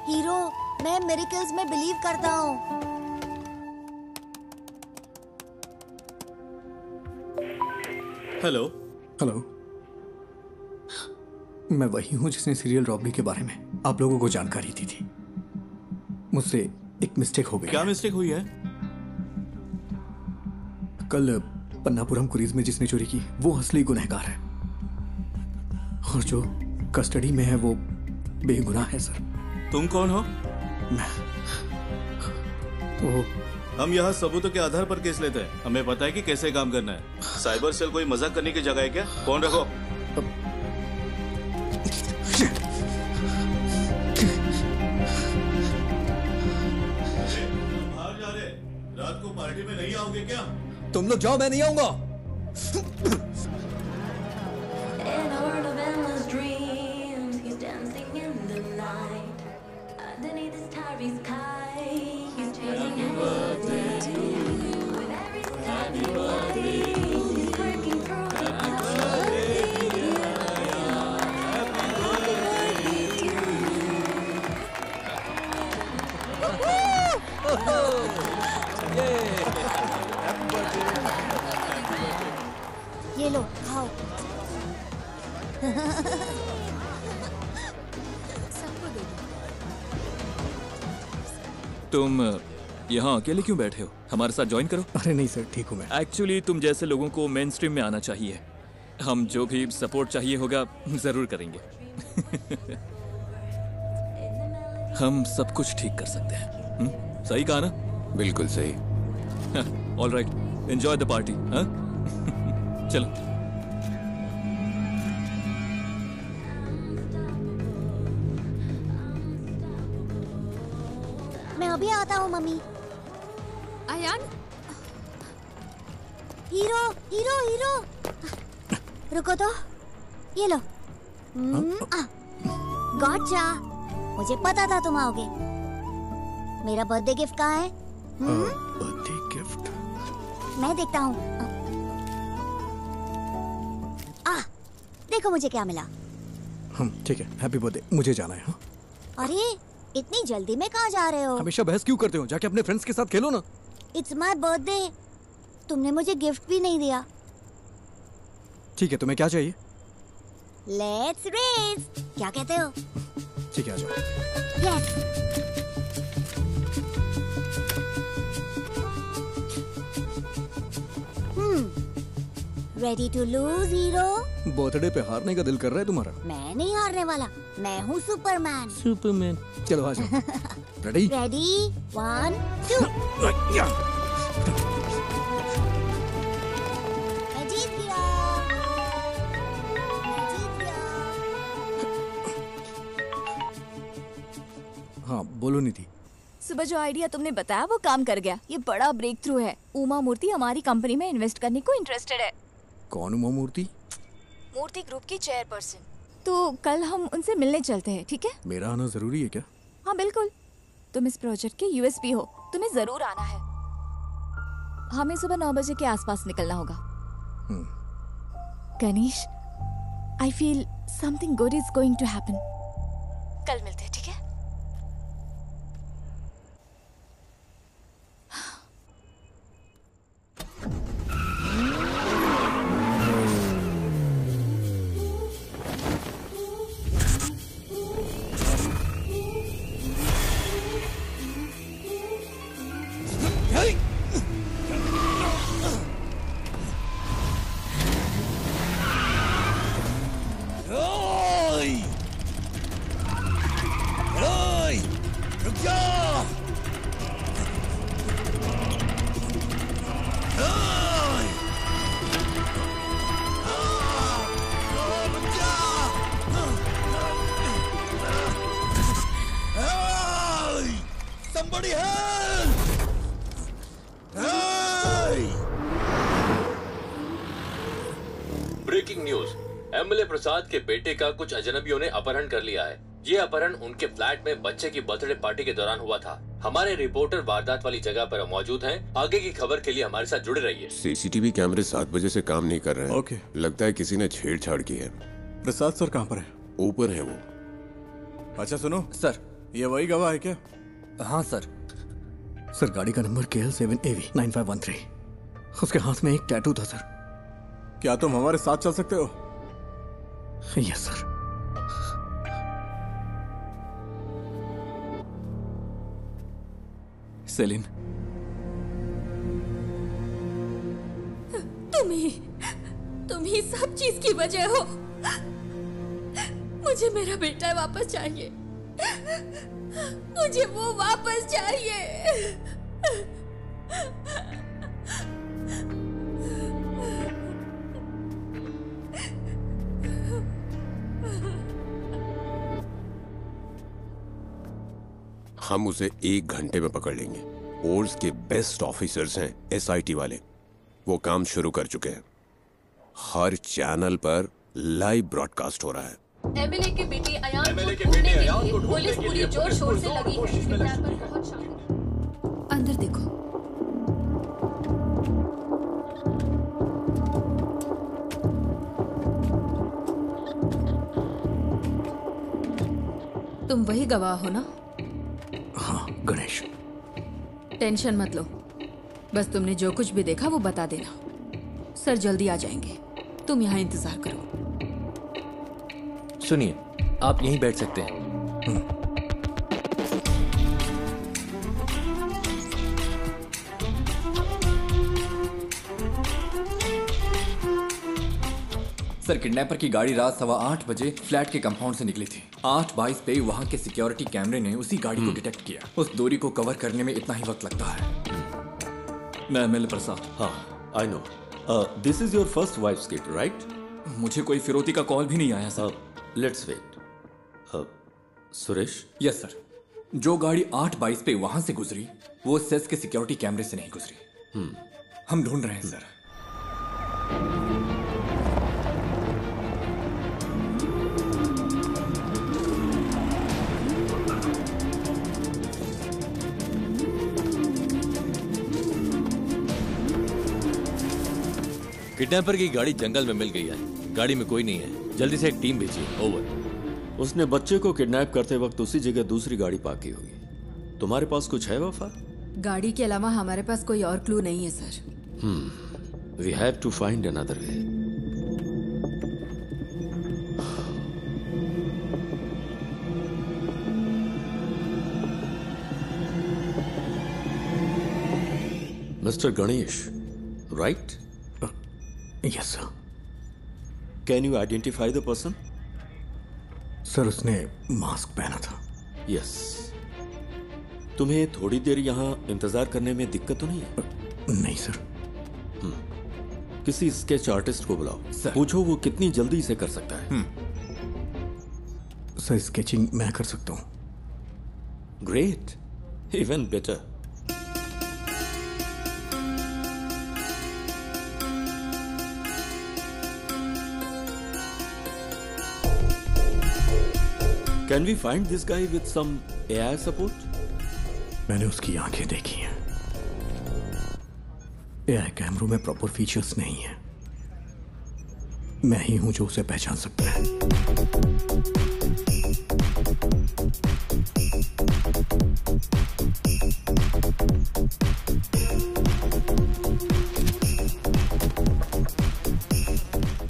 हीरो, मैं मिरेकल्स में बिलीव करता हूँ। हेलो। हेलो, मैं वही हूँ जिसने सीरियल रॉबरी के बारे में आप लोगों को जानकारी दी थी। मुझसे एक मिस्टेक हो गई। क्या मिस्टेक हुई है? कल पन्नापुरम क्रूज में जिसने चोरी की वो असली गुनहगार है, और जो कस्टडी में है वो बेगुनाह है सर। तुम कौन हो? वो हम यहाँ सबूतों के आधार पर केस लेते हैं। हमें पता है कि कैसे काम करना है। साइबर सेल कोई मजाक करने की जगह है क्या? फोन रखो। बाहर जा रहे, रात को पार्टी में नहीं आओगे क्या? तुम लोग जाओ, मैं नहीं आऊंगा। तुम यहाँ अकेले क्यों बैठे हो? हमारे साथ ज्वाइन करो। अरे नहीं सर, ठीक हूँ मैं। एक्चुअली तुम जैसे लोगों को मेन स्ट्रीम में आना चाहिए। हम जो भी सपोर्ट चाहिए होगा जरूर करेंगे। हम सब कुछ ठीक कर सकते हैं। सही कहा ना? बिल्कुल सही। All right, enjoy the party. चलो। मैं अभी आता हूँ मम्मी। आयान, हीरो हीरो हीरो, रुको तो, ये लो। गॉटचा, मुझे पता था तुम आओगे। मेरा बर्थडे गिफ्ट कहाँ है? बर्थडे गिफ्ट मैं देखता हूँ। देखो मुझे क्या मिला। ठीक है, हैप्पी बर्थडे। मुझे जाना है। अरे इतनी जल्दी में कहाँ जा रहे हो? हमेशा बहस क्यों करते हो? जाके अपने फ्रेंड्स के साथ खेलो ना। इट्स माय बर्थडे, तुमने मुझे गिफ्ट भी नहीं दिया। ठीक है, तुम्हें क्या चाहिए? लेट्स रेस, क्या कहते हो? ठीक है, आ जाओ। Yes. Ready to lose hero? Birthday पे हारने का दिल कर रहा है तुम्हारा? मैं नहीं हारने वाला, मैं हूँ सुपरमैन। सुपरमैन, चलो आ जाओ। रेडी? रेडी, 1 2। मैं जीत गया। हाँ बोलो निधि। सुबह जो आइडिया तुमने बताया वो काम कर गया। ये बड़ा ब्रेक थ्रू है। उमा मूर्ति हमारी कंपनी में इन्वेस्ट करने को इंटरेस्टेड है। कौन उमा मूर्ति? मूर्ति ग्रुप की चेयरपर्सन। तो कल हम उनसे मिलने चलते हैं, ठीक है? मेरा आना जरूरी है क्या? हाँ बिल्कुल, तुम इस प्रोजेक्ट के यूएसपी हो, तुम्हें जरूर आना है। हमें सुबह 9 बजे के आसपास निकलना होगा। Ganesh, I feel something good is going to happen. कल मिलते हैं, ठीक है? ब्रेकिंग न्यूज, एमएलए प्रसाद के बेटे का कुछ अजनबियों ने अपहरण कर लिया है। ये अपहरण उनके फ्लैट में बच्चे की बर्थडे पार्टी के दौरान हुआ था। हमारे रिपोर्टर वारदात वाली जगह पर मौजूद हैं। आगे की खबर के लिए हमारे साथ जुड़े रहिए। सीसीटीवी कैमरे 7 बजे से काम नहीं कर रहे हैं। ओके। लगता है किसी ने छेड़छाड़ की है। प्रसाद सर कहाँ पर है? ऊपर है वो। अच्छा सुनो सर, ये वही गवाह है क्या? हाँ सर। सर गाड़ी का नंबर KL7AV9513। उसके हाथ में एक टैटू था सर। क्या तुम हमारे साथ चल सकते हो? Yes sir. सेलिन, तुम ही सब चीज की वजह हो। मुझे मेरा बेटा वापस चाहिए। मुझे वो वापस चाहिए। हम उसे 1 घंटे में पकड़ लेंगे। फोर्स के बेस्ट ऑफिसर्स हैं SIT वाले। वो काम शुरू कर चुके हैं। हर चैनल पर लाइव ब्रॉडकास्ट हो रहा है। एमएलए के बेटे अयान को ढूंढने के लिए पुलिस पूरी जोर शोर से लगी है। अंदर देखो। तुम वही गवाह हो ना? हाँ गणेश। टेंशन मत लो, बस तुमने जो कुछ भी देखा वो बता देना। सर जल्दी आ जाएंगे, तुम यहाँ इंतजार करो। सुनिए, आप यहीं बैठ सकते हैं। सर किडनैपर की गाड़ी रात 8:15 बजे फ्लैट के कंपाउंड से निकली थी। 8:22 पे वहाँ के सिक्योरिटी कैमरे ने उसी गाड़ी को डिटेक्ट किया। उस दूरी को कवर करने में इतना ही वक्त लगता है। मैं एमएलए प्रसाद। हाँ, I know. This is your first wife's kit, right? मुझे कोई फिरौती का कॉल भी नहीं आया sir. Let's wait. Suresh? Yes sir. जो गाड़ी 8:22 पे वहां से गुजरी वो सेस के सिक्योरिटी कैमरे से नहीं गुजरी। हम ढूंढ रहे हैं सर। किडनैपर की गाड़ी जंगल में मिल गई है। गाड़ी में कोई नहीं है। जल्दी से एक टीम भेजिए। ओवर। उसने बच्चे को किडनैप करते वक्त उसी जगह दूसरी गाड़ी पार्क की होगी। तुम्हारे पास कुछ है वफा? गाड़ी के अलावा हमारे पास कोई और क्लू नहीं है sir. We have to find another way. Mister Ganesh, right? Yes sir. Can you identify the person? Sir उसने मास्क पहना था। यस। तुम्हें थोड़ी देर यहाँ इंतजार करने में दिक्कत तो नहीं है? नहीं सर। किसी स्केच आर्टिस्ट को बुलाओ। पूछो वो कितनी जल्दी इसे कर सकता है। सर स्केचिंग मैं कर सकता हूँ। Great, even better. Can we find this guy with some AI support? मैंने उसकी आंखें देखी हैं। AI कैमरों में प्रॉपर फीचर्स नहीं है। मैं ही हूं जो उसे पहचान सकता है।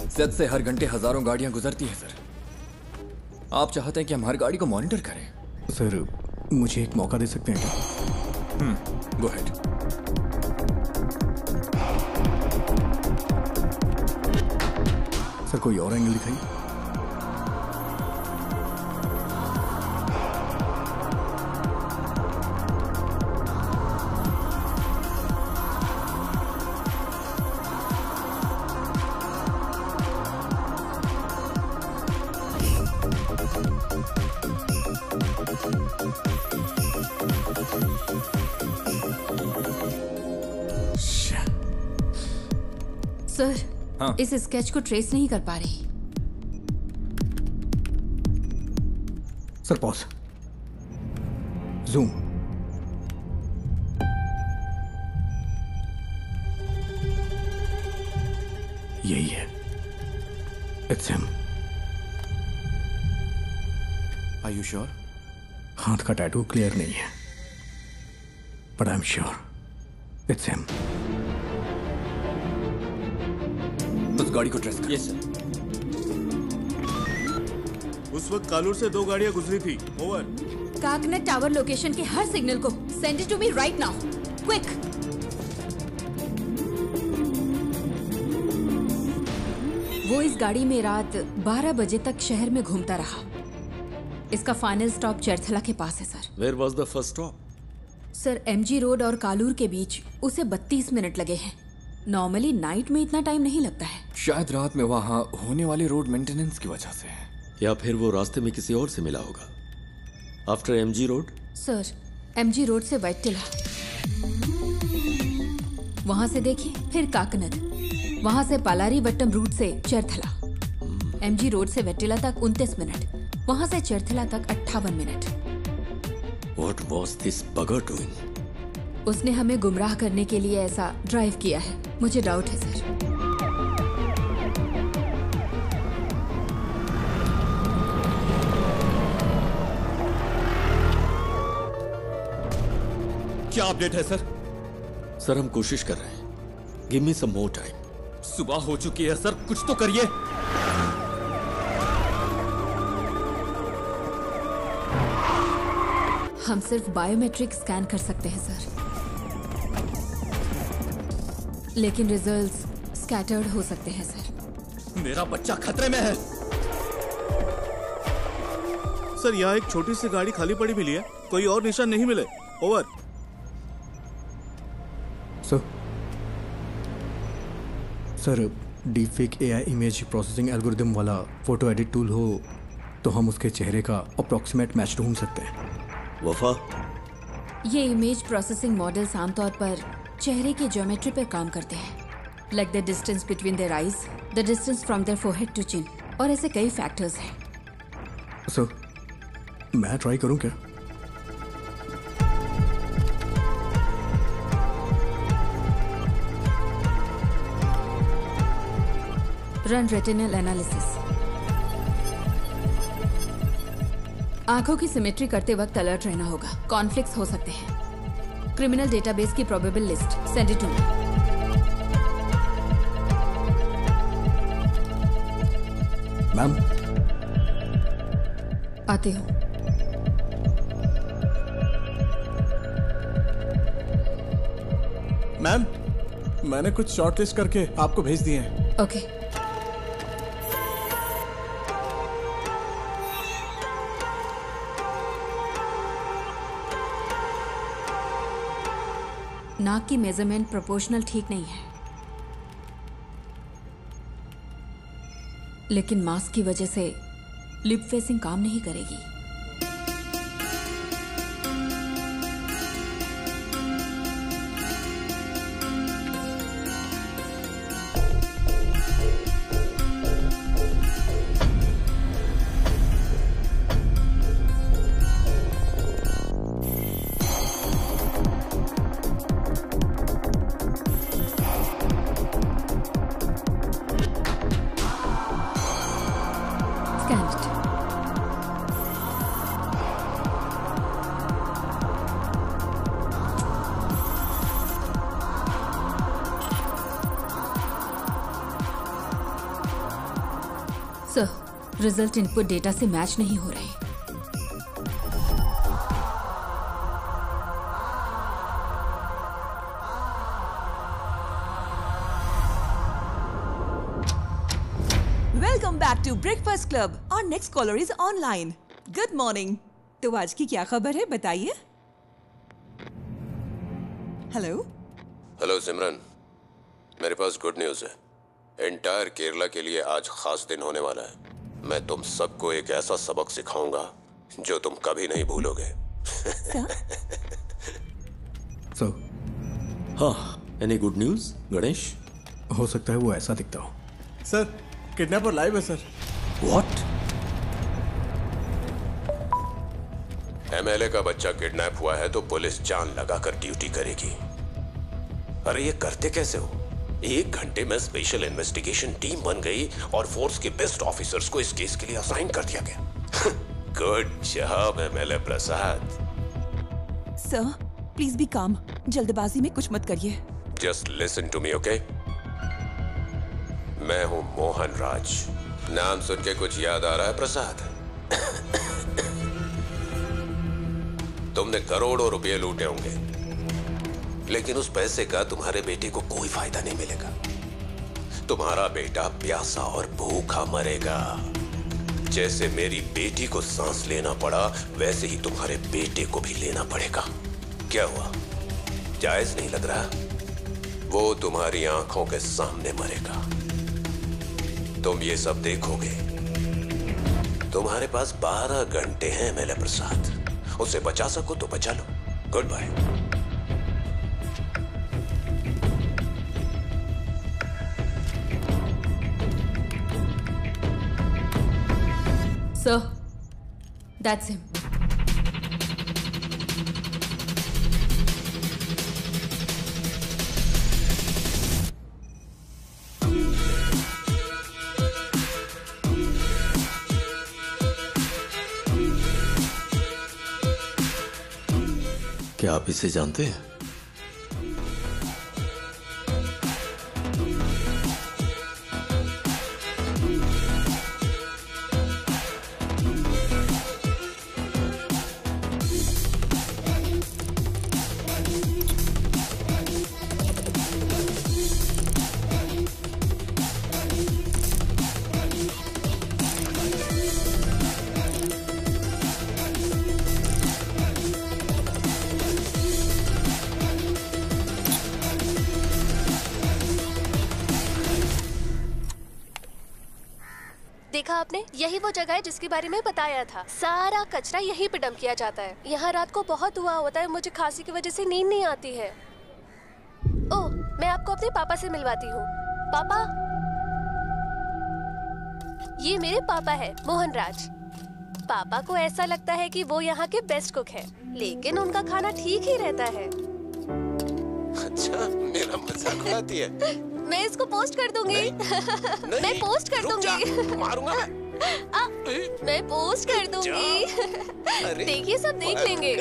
सेट से हर घंटे हजारों गाड़ियां गुजरती हैं सर। आप चाहते हैं कि हम हर गाड़ी को मॉनिटर करें? सर मुझे एक मौका दे सकते हैं क्या? Go ahead. सर कोई और एंगल दिखाइए। सर हाँ? इस स्केच को ट्रेस नहीं कर पा रही। Sir pause. जूम। यही है। It's him. Are you sure? हाथ का टैटू क्लियर नहीं है, but I am sure it's him. उस गाड़ी को ट्रेस कर। Yes sir. उस वक्त कालूर से 2 गाड़ियां गुजरी थी। ओवर। काकनेट टावर लोकेशन के हर सिग्नल को send it to me right now, quick. वो इस गाड़ी में रात 12 बजे तक शहर में घूमता रहा। इसका फाइनल स्टॉप चरथला के पास है sir. Where was the first stop? Sir MG road और कालूर के बीच उसे 32 मिनट लगे हैं। नॉर्मली नाइट में इतना टाइम नहीं लगता है। शायद रात में वहाँ होने वाले रोड मेंटेनेंस की वजह से है, या फिर वो रास्ते में किसी और से मिला होगा। After MG road? Sir MG road से वैट्टिला, वहां से देखिए, फिर काकनद, वहां से पालारीवट्टम रूट से चरथला। एमजी रोड से वैट्टिला तक 29 मिनट, वहां से चरथला तक 58 minute. What was this bugger doing? उसने हमें गुमराह करने के लिए ऐसा ड्राइव किया है। मुझे डाउट है सर। क्या अपडेट है सर? सर हम कोशिश कर रहे हैं। गिव मी सम मोर टाइम। सुबह हो चुकी है सर, कुछ तो करिए। हम सिर्फ बायोमेट्रिक स्कैन कर सकते हैं सर, लेकिन रिजल्ट्स स्कैटर्ड हो सकते हैं सर। मेरा बच्चा खतरे में है। सर, यहाँ एक छोटी सी गाड़ी खाली पड़ी मिली है, कोई और निशान नहीं मिले। Over. Sir, deepfake AI image processing algorithm वाला फोटो एडिट टूल हो तो हम उसके चेहरे का अप्रॉक्सीमेट मैच ढूंढ सकते हैं। वफा, ये इमेज प्रोसेसिंग मॉडल्स आमतौर पर चेहरे की ज्योमेट्री पर काम करते हैं, like the distance between their eyes, the distance from their forehead to chin, और ऐसे कई फैक्टर्स हैं। सर, मैं ट्राई करूं क्या? Run retinal analysis. आंखों की सिमेट्री करते वक्त अलर्ट रहना होगा, कॉन्फ्लिक्ट्स हो सकते हैं। क्रिमिनल डेटाबेस की probable list send it to me. Ma'am, आती हूँ। मैम, मैंने कुछ शॉर्टलिस्ट करके आपको भेज दिए हैं। ओके। नाक की मेजरमेंट प्रोपोर्शनल ठीक नहीं है, लेकिन मास्क की वजह से लिप फेसिंग काम नहीं करेगी। सर, रिजल्ट इनपुट डेटा से मैच नहीं हो रहे। Welcome back to Breakfast Club. और next caller is online. Good morning. तो आज की क्या खबर है, बताइए। हेलो। हेलो सिमरन, मेरे पास गुड न्यूज़ है। एंटायर केरला के लिए आज खास दिन होने वाला है। मैं तुम सबको एक ऐसा सबक सिखाऊंगा जो तुम कभी नहीं भूलोगे। सर, हाँ, एनी गुड न्यूज़ गणेश? हो सकता है वो ऐसा दिखता हो। सर, किडनैपर लाइव है सर। व्हाट? एमएलए का बच्चा किडनैप हुआ है तो पुलिस जान लगाकर ड्यूटी करेगी। अरे ये करते कैसे हो? 1 घंटे में स्पेशल इन्वेस्टिगेशन टीम बन गई और फोर्स के बेस्ट ऑफिसर्स को इस केस के लिए असाइन कर दिया गया। Good job MLA Prasad. Sir, please be calm. जल्दबाजी में कुछ मत करिए। Just listen to me, okay? मैं हूं मोहन राज। नाम सुन के कुछ याद आ रहा है प्रसाद? तुमने करोड़ों रुपए लूटे होंगे, लेकिन उस पैसे का तुम्हारे बेटे को कोई फायदा नहीं मिलेगा। तुम्हारा बेटा प्यासा और भूखा मरेगा। जैसे मेरी बेटी को सांस लेना पड़ा, वैसे ही तुम्हारे बेटे को भी लेना पड़ेगा। क्या हुआ, जायज नहीं लग रहा? वो तुम्हारी आंखों के सामने मरेगा, तुम ये सब देखोगे। तुम्हारे पास 12 घंटे हैं एमएलए प्रसाद। उसे बचा सको तो बचा लो। Goodbye. Sir, that's him. क्या आप इसे जानते हैं? आपने? यही वो जगह है जिसके बारे में बताया था। सारा कचरा यहीं पे डंप किया जाता है। यहाँ रात को बहुत धुआं होता है, मुझे खांसी की वजह से नींद नहीं आती है। ओह, मैं आपको अपने पापा से मिलवाती हूँ। पापा, ये मेरे पापा है, मोहन राज। पापा को ऐसा लगता है कि वो यहाँ के बेस्ट कुक है, लेकिन उनका खाना ठीक ही रहता है। अच्छा, मेरा मजाक उड़ाती है। मैं इसको पोस्ट कर दूंगी। मैं पोस्ट कर दूंगी। मारूंगा मैं पोस्ट कर दूंगी। देखिए, सब देख लेंगे।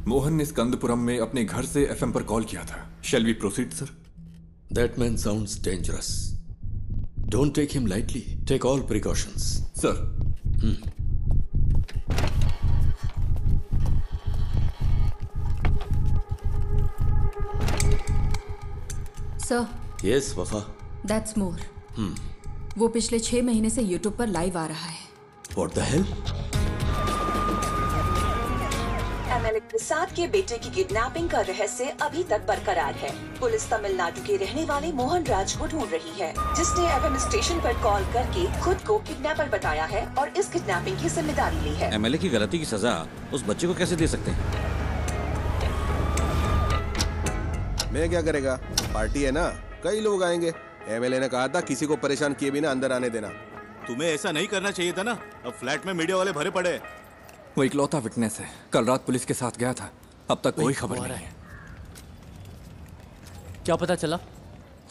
मोहन ने स्कंदपुरम में अपने घर से एफएम पर कॉल किया था। Shall we proceed sir? That man sounds dangerous. Don't take him lightly. Take all precautions. Sir. Sir. Yes, वफा. That's more. वो पिछले 6 महीने से YouTube पर लाइव आ रहा है। What the hell? एमएलए प्रसाद के बेटे की किडनैपिंग का रहस्य अभी तक बरकरार है। पुलिस तमिलनाडु के रहने वाले मोहन राज को ढूंढ रही है, जिसने एफएम स्टेशन पर कॉल करके खुद को किडनैपर बताया है और इस किडनैपिंग की जिम्मेदारी ली है। एमएलए की गलती की सजा उस बच्चे को कैसे दे सकते हैं? मैं क्या करेगा, पार्टी है ना, कई लोग आएंगे। एमएलए ने कहा था किसी को परेशान किए बिना अंदर आने देना। तुम्हें ऐसा नहीं करना चाहिए था ना। अब फ्लैट में मीडिया वाले भरे पड़े। वो इकलौता विटनेस है, कल रात पुलिस के साथ गया था, अब तक कोई खबर नहीं है। क्या पता चला?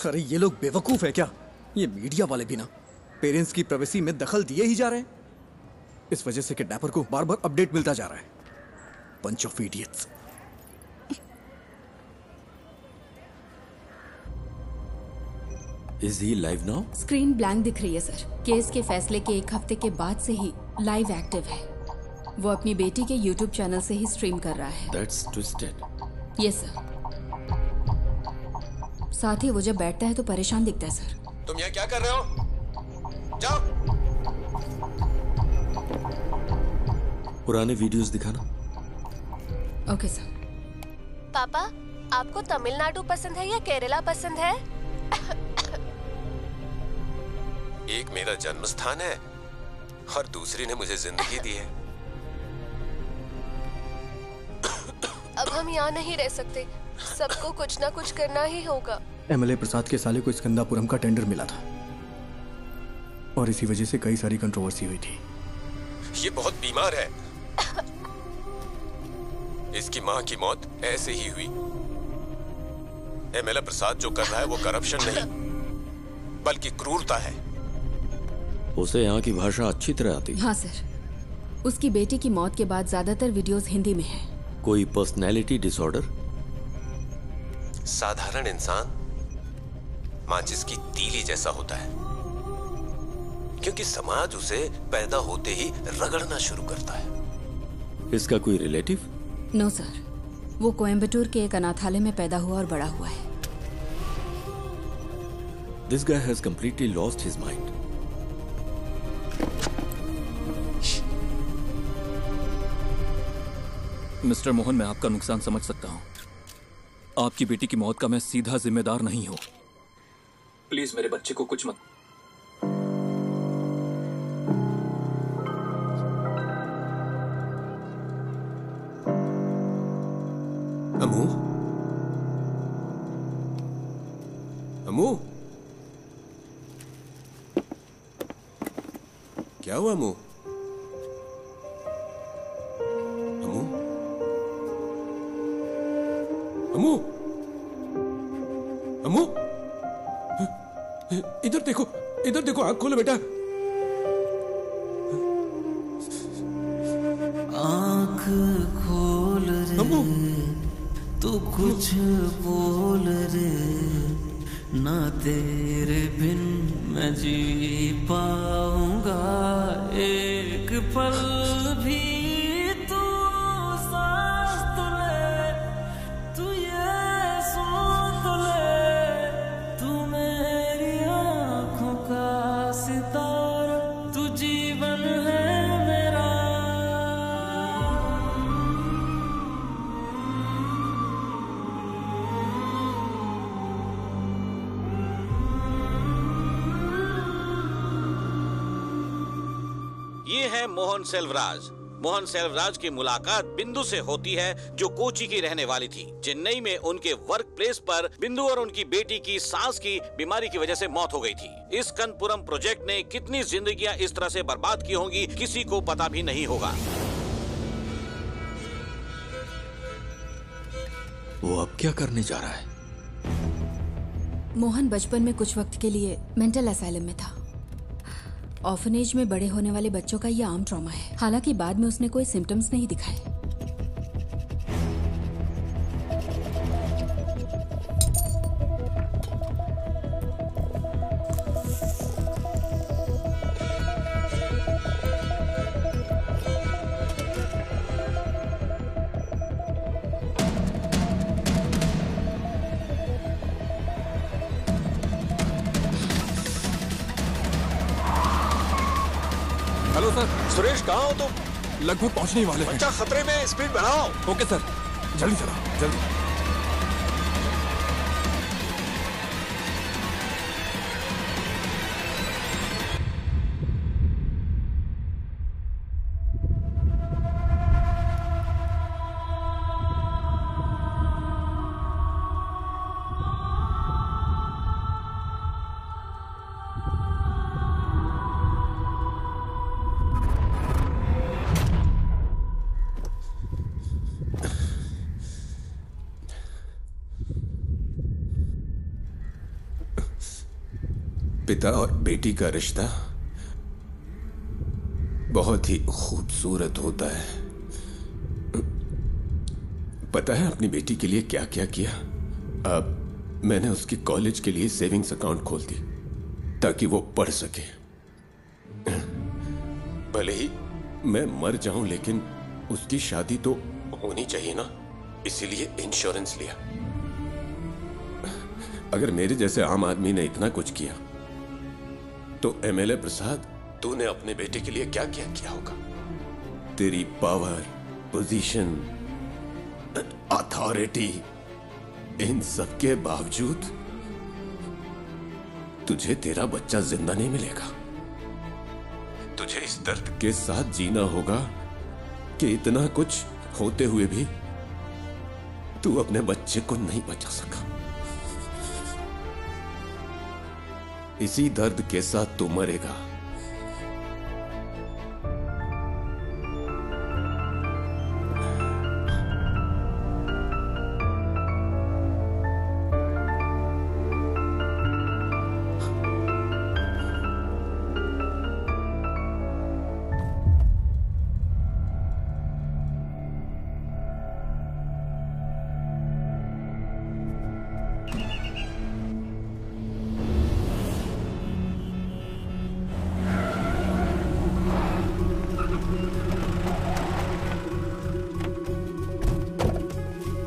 अरे ये लोग बेवकूफ है क्या? ये मीडिया वाले भी ना पेरेंट्स की प्राइवेसी में दखल दिए ही जा रहे हैं। इस वजह से किडनैपर को बार बार अपडेट मिलता जा रहा है। Bunch of idiots. Is he live now? Screen blank दिख रही है सर। केस के फैसले के 1 हफ्ते के बाद से ही लाइव एक्टिव है। वो अपनी बेटी के YouTube चैनल से ही स्ट्रीम कर रहा है। That's twisted. Yes sir. साथ ही वो जब बैठता है तो परेशान दिखता है सर। तुम यहाँ क्या कर रहे हो? जाओ। पुराने वीडियोस दिखाना। Okay sir. पापा, आपको तमिलनाडु पसंद है या केरला पसंद है? एक मेरा जन्म स्थान है और दूसरी ने मुझे जिंदगी दी है। अब हम यहाँ नहीं रह सकते, सबको कुछ ना कुछ करना ही होगा। एमएलए प्रसाद के साले को स्कंदापुरम का टेंडर मिला था और इसी वजह से कई सारी कंट्रोवर्सी हुई थी। ये बहुत बीमार है। इसकी माँ की मौत ऐसे ही हुई। एमएलए प्रसाद जो कर रहा है वो करप्शन नहीं बल्कि क्रूरता है। उसे यहाँ की भाषा अच्छी तरह आती है। हाँ सर। उसकी बेटी की मौत के बाद ज्यादातर वीडियोस हिंदी में हैं। कोई पर्सनैलिटी डिसऑर्डर? साधारण इंसान माचिस की तीली जैसा होता है, क्योंकि समाज उसे पैदा होते ही रगड़ना शुरू करता है। इसका कोई रिलेटिव? नो सर, वो कोयम्बटूर के एक अनाथालय में पैदा हुआ और बड़ा हुआ है। This guy has completely lost his mind. Mister Mohan, मैं आपका नुकसान समझ सकता हूं। आपकी बेटी की मौत का मैं सीधा जिम्मेदार नहीं हूं। प्लीज मेरे बच्चे को कुछ मत। अमू, अमू, क्या हुआ अमू? अमू, अमू, अमू, इधर देखो, आँख खोलो बेटा। आँख खोल रे, अमू, तू कुछ बोल रे, ना तेरे बिन मैं जी पाऊंगा एक पल भी। तू सांस तो ले, तू ये सुन तो ले, तू मेरी आँखों का सितारा, तू जीवन है मेरा। ये है मोहन सेल्वराज। मोहन सेल्वराज की मुलाकात बिंदु से होती है, जो कोची की रहने वाली थी। चेन्नई में उनके वर्क प्लेस पर बिंदु और उनकी बेटी की सांस की बीमारी की वजह से मौत हो गई थी। इस स्कंदपुरम प्रोजेक्ट ने कितनी जिंदगियां इस तरह से बर्बाद की होंगी, किसी को पता भी नहीं होगा। वो अब क्या करने जा रहा है? मोहन बचपन में कुछ वक्त के लिए मेंटल असाइलम में था। ऑर्फनेज में बड़े होने वाले बच्चों का यह आम ट्रॉमा है। हालांकि बाद में उसने कोई सिम्टम्स नहीं दिखाए। Hello sir. सुरेश कहाँ हो तुम? लगभग पहुंचने ही वाले हैं। बच्चा खतरे में, स्पीड बढ़ाओ। ओके सर, जल्दी चला, जल्दी। पिता और बेटी का रिश्ता बहुत ही खूबसूरत होता है। पता है अपनी बेटी के लिए क्या क्या किया? अब मैंने उसकी कॉलेज के लिए सेविंग्स अकाउंट खोल दी ताकि वो पढ़ सके। भले ही मैं मर जाऊं, लेकिन उसकी शादी तो होनी चाहिए ना, इसीलिए इंश्योरेंस लिया। अगर मेरे जैसे आम आदमी ने इतना कुछ किया तो एमएलए प्रसाद, तूने अपने बेटे के लिए क्या क्या किया होगा? तेरी पावर, पोजीशन, अथॉरिटी, इन सब के बावजूद तुझे तेरा बच्चा जिंदा नहीं मिलेगा। तुझे इस दर्द के साथ जीना होगा कि इतना कुछ होते हुए भी तू अपने बच्चे को नहीं बचा सका। इसी दर्द के साथ तू मरेगा।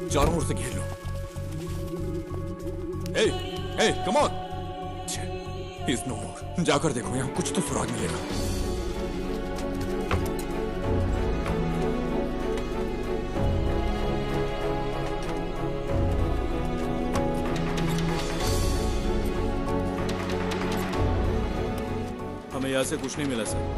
चारों ओर से घेर लो। ए, कम ऑन। इज नो मोर। जाकर देखो, यहाँ कुछ तो सुराग मिलेगा। हमें यहाँ से कुछ नहीं मिला सर।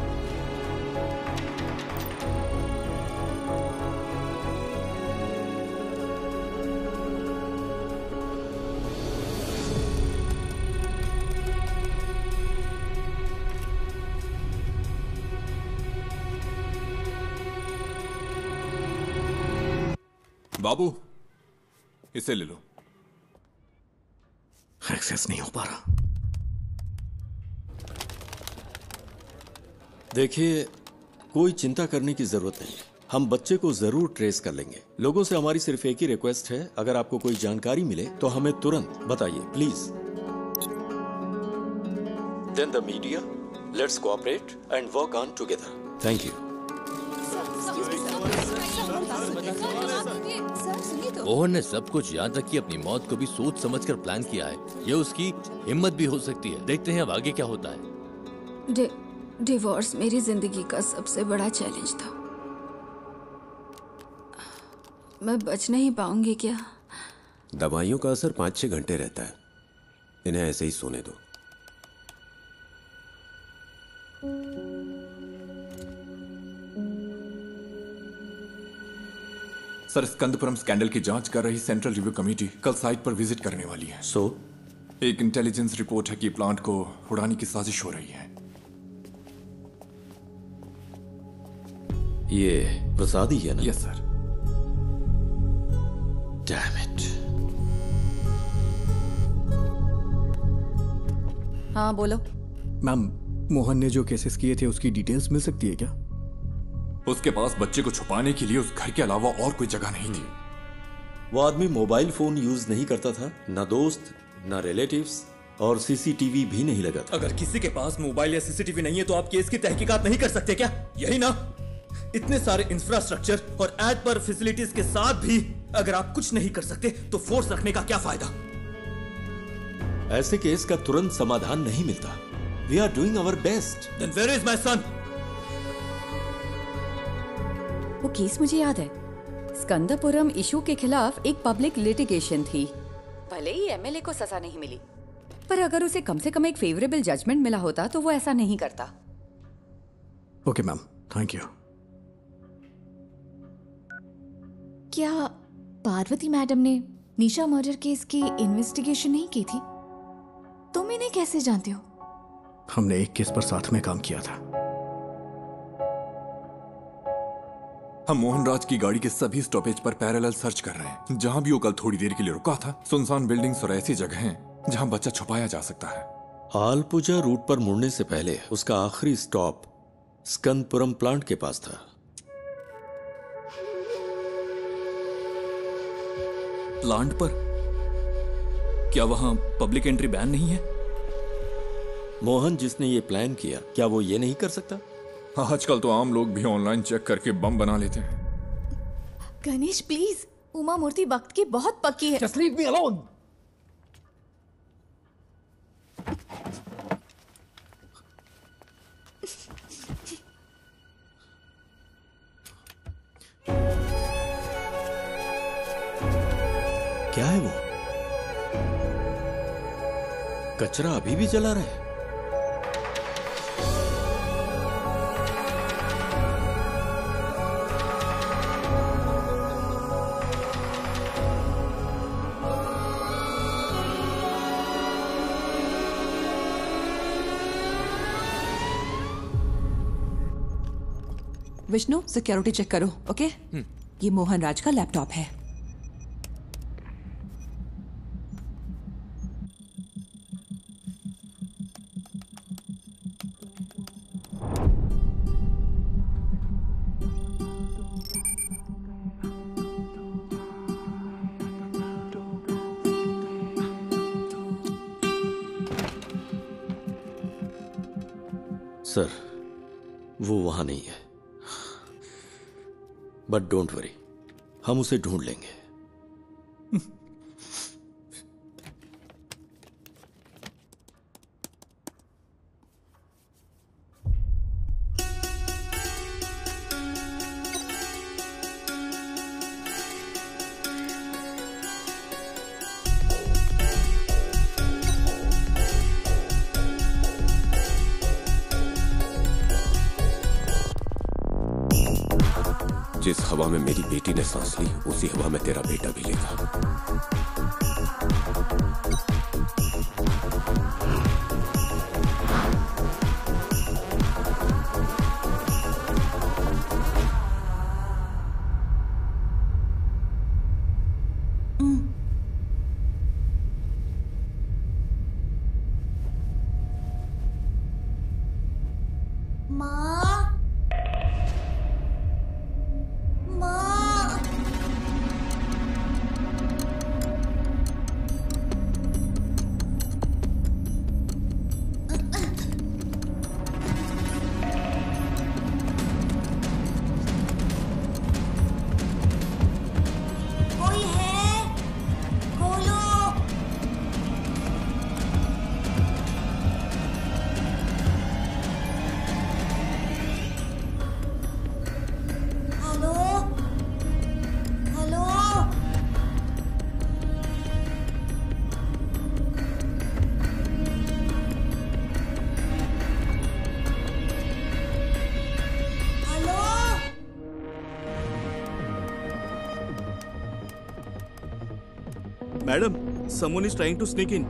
बाबू, इसे ले लो। एक्सेस नहीं हो पा रहा। देखिए, कोई चिंता करने की जरूरत नहीं। हम बच्चे को जरूर ट्रेस कर लेंगे। लोगों से हमारी सिर्फ एक ही रिक्वेस्ट है, अगर आपको कोई जानकारी मिले तो हमें तुरंत बताइए, please. Then the media, let's cooperate and work on together. Thank you. Mohan ने सब कुछ, यहाँ तक कि अपनी मौत को भी सोच समझकर प्लान किया है। ये उसकी हिम्मत भी हो सकती है। देखते हैं अब आगे क्या होता है। डिवोर्स मेरी जिंदगी का सबसे बड़ा चैलेंज था। मैं बच नहीं पाऊंगी क्या? दवाइयों का असर 5-6 घंटे रहता है। इन्हें ऐसे ही सोने दो। सर, स्कंदपुरम स्कैंडल की जांच कर रही सेंट्रल रिव्यू कमेटी कल साइट पर विजिट करने वाली है। एक इंटेलिजेंस रिपोर्ट है कि प्लांट को उड़ाने की साजिश हो रही है। ये प्रसाद ही है ना? Yes sir. Damn it. हाँ बोलो। मैम, मोहन ने जो केसेस किए थे उसकी डिटेल्स मिल सकती है क्या? उसके पास बच्चे को छुपाने के लिए उस घर के अलावा और कोई जगह नहीं थी। वो आदमी मोबाइल फोन यूज नहीं करता था, ना दोस्त ना रिलेटिव्स, और सीसीटीवी भी नहीं लगा था। अगर किसी के पास मोबाइल या सीसीटीवी नहीं है तो आप केस की तहकीकात नहीं कर सकते क्या? यही ना? इतने सारे इंफ्रास्ट्रक्चर और एड पर फैसिलिटीज के साथ भी अगर आप कुछ नहीं कर सकते तो फोर्स रखने का क्या फायदा? ऐसे केस का तुरंत समाधान नहीं मिलता। We are doing our best. Then where is my son? वो केस मुझे याद है। स्कंदपुरम इशू के खिलाफ एक पब्लिक लिटिगेशन थी। भले ही एमएलए को सजा नहीं मिली, पर अगर उसे कम से कम एक फेवरेबल जजमेंट मिला होता तो वो ऐसा नहीं करता। Okay ma'am, thank you. क्या पार्वती मैडम ने निशा मर्डर केस की इन्वेस्टिगेशन नहीं की थी? तुम इन्हें कैसे जानते हो? हमने एक केस पर साथ में काम किया था। हम मोहनराज की गाड़ी के सभी स्टॉपेज पर पैरेलल सर्च कर रहे हैं। जहां भी वो कल थोड़ी देर के लिए रुका था, सुनसान बिल्डिंग्स और ऐसी जगह हैं जहां बच्चा छुपाया जा सकता है। आलपुजा रूट पर मुड़ने से पहले उसका आखिरी स्टॉप स्कंदपुरम प्लांट के पास था। प्लांट पर? क्या वहां पब्लिक एंट्री बैन नहीं है? मोहन जिसने ये प्लान किया, क्या वो ये नहीं कर सकता? आजकल तो आम लोग भी ऑनलाइन चेक करके बम बना लेते हैं। गणेश प्लीज, उमा मूर्ति वक्त की बहुत पक्की है। Just leave me alone. क्या है वो? कचरा अभी भी जला रहा है। विष्णु, सिक्योरिटी चेक करो। ओके? ये मोहन राज का लैपटॉप है। सर, वो वहां नहीं है, बट डोंट वरी, हम उसे ढूंढ लेंगे। जिस हवा में मेरी बेटी ने सांस ली, उसी हवा में तेरा बेटा भी लेगा। Madam, someone is trying to sneak in.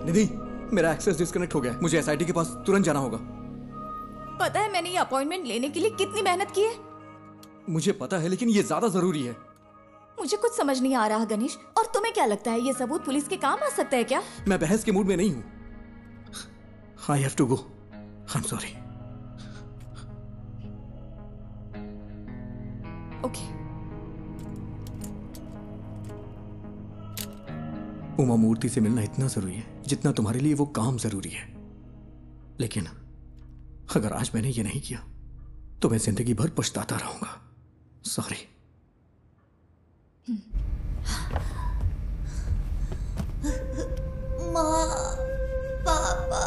निधि, मेरा एक्सेस डिस्कनेक्ट हो गया। मुझे एसआईटी के पास तुरंत जाना होगा। पता है मैंने ये अपॉइंटमेंट लेने के लिए कितनी मेहनत की है? मुझे पता है, लेकिन ये ज्यादा जरूरी है। मुझे कुछ समझ नहीं आ रहा गणेश। और तुम्हें क्या लगता है ये सबूत पुलिस के काम आ सकता है क्या? मैं बहस के मूड में नहीं हूं। I have to go. I am sorry. Okay. Uma Murthy से मिलना इतना जरूरी है जितना तुम्हारे लिए वो काम जरूरी है। लेकिन अगर आज मैंने ये नहीं किया तो मैं जिंदगी भर पछताता रहूंगा। सॉरी। माँ, पापा,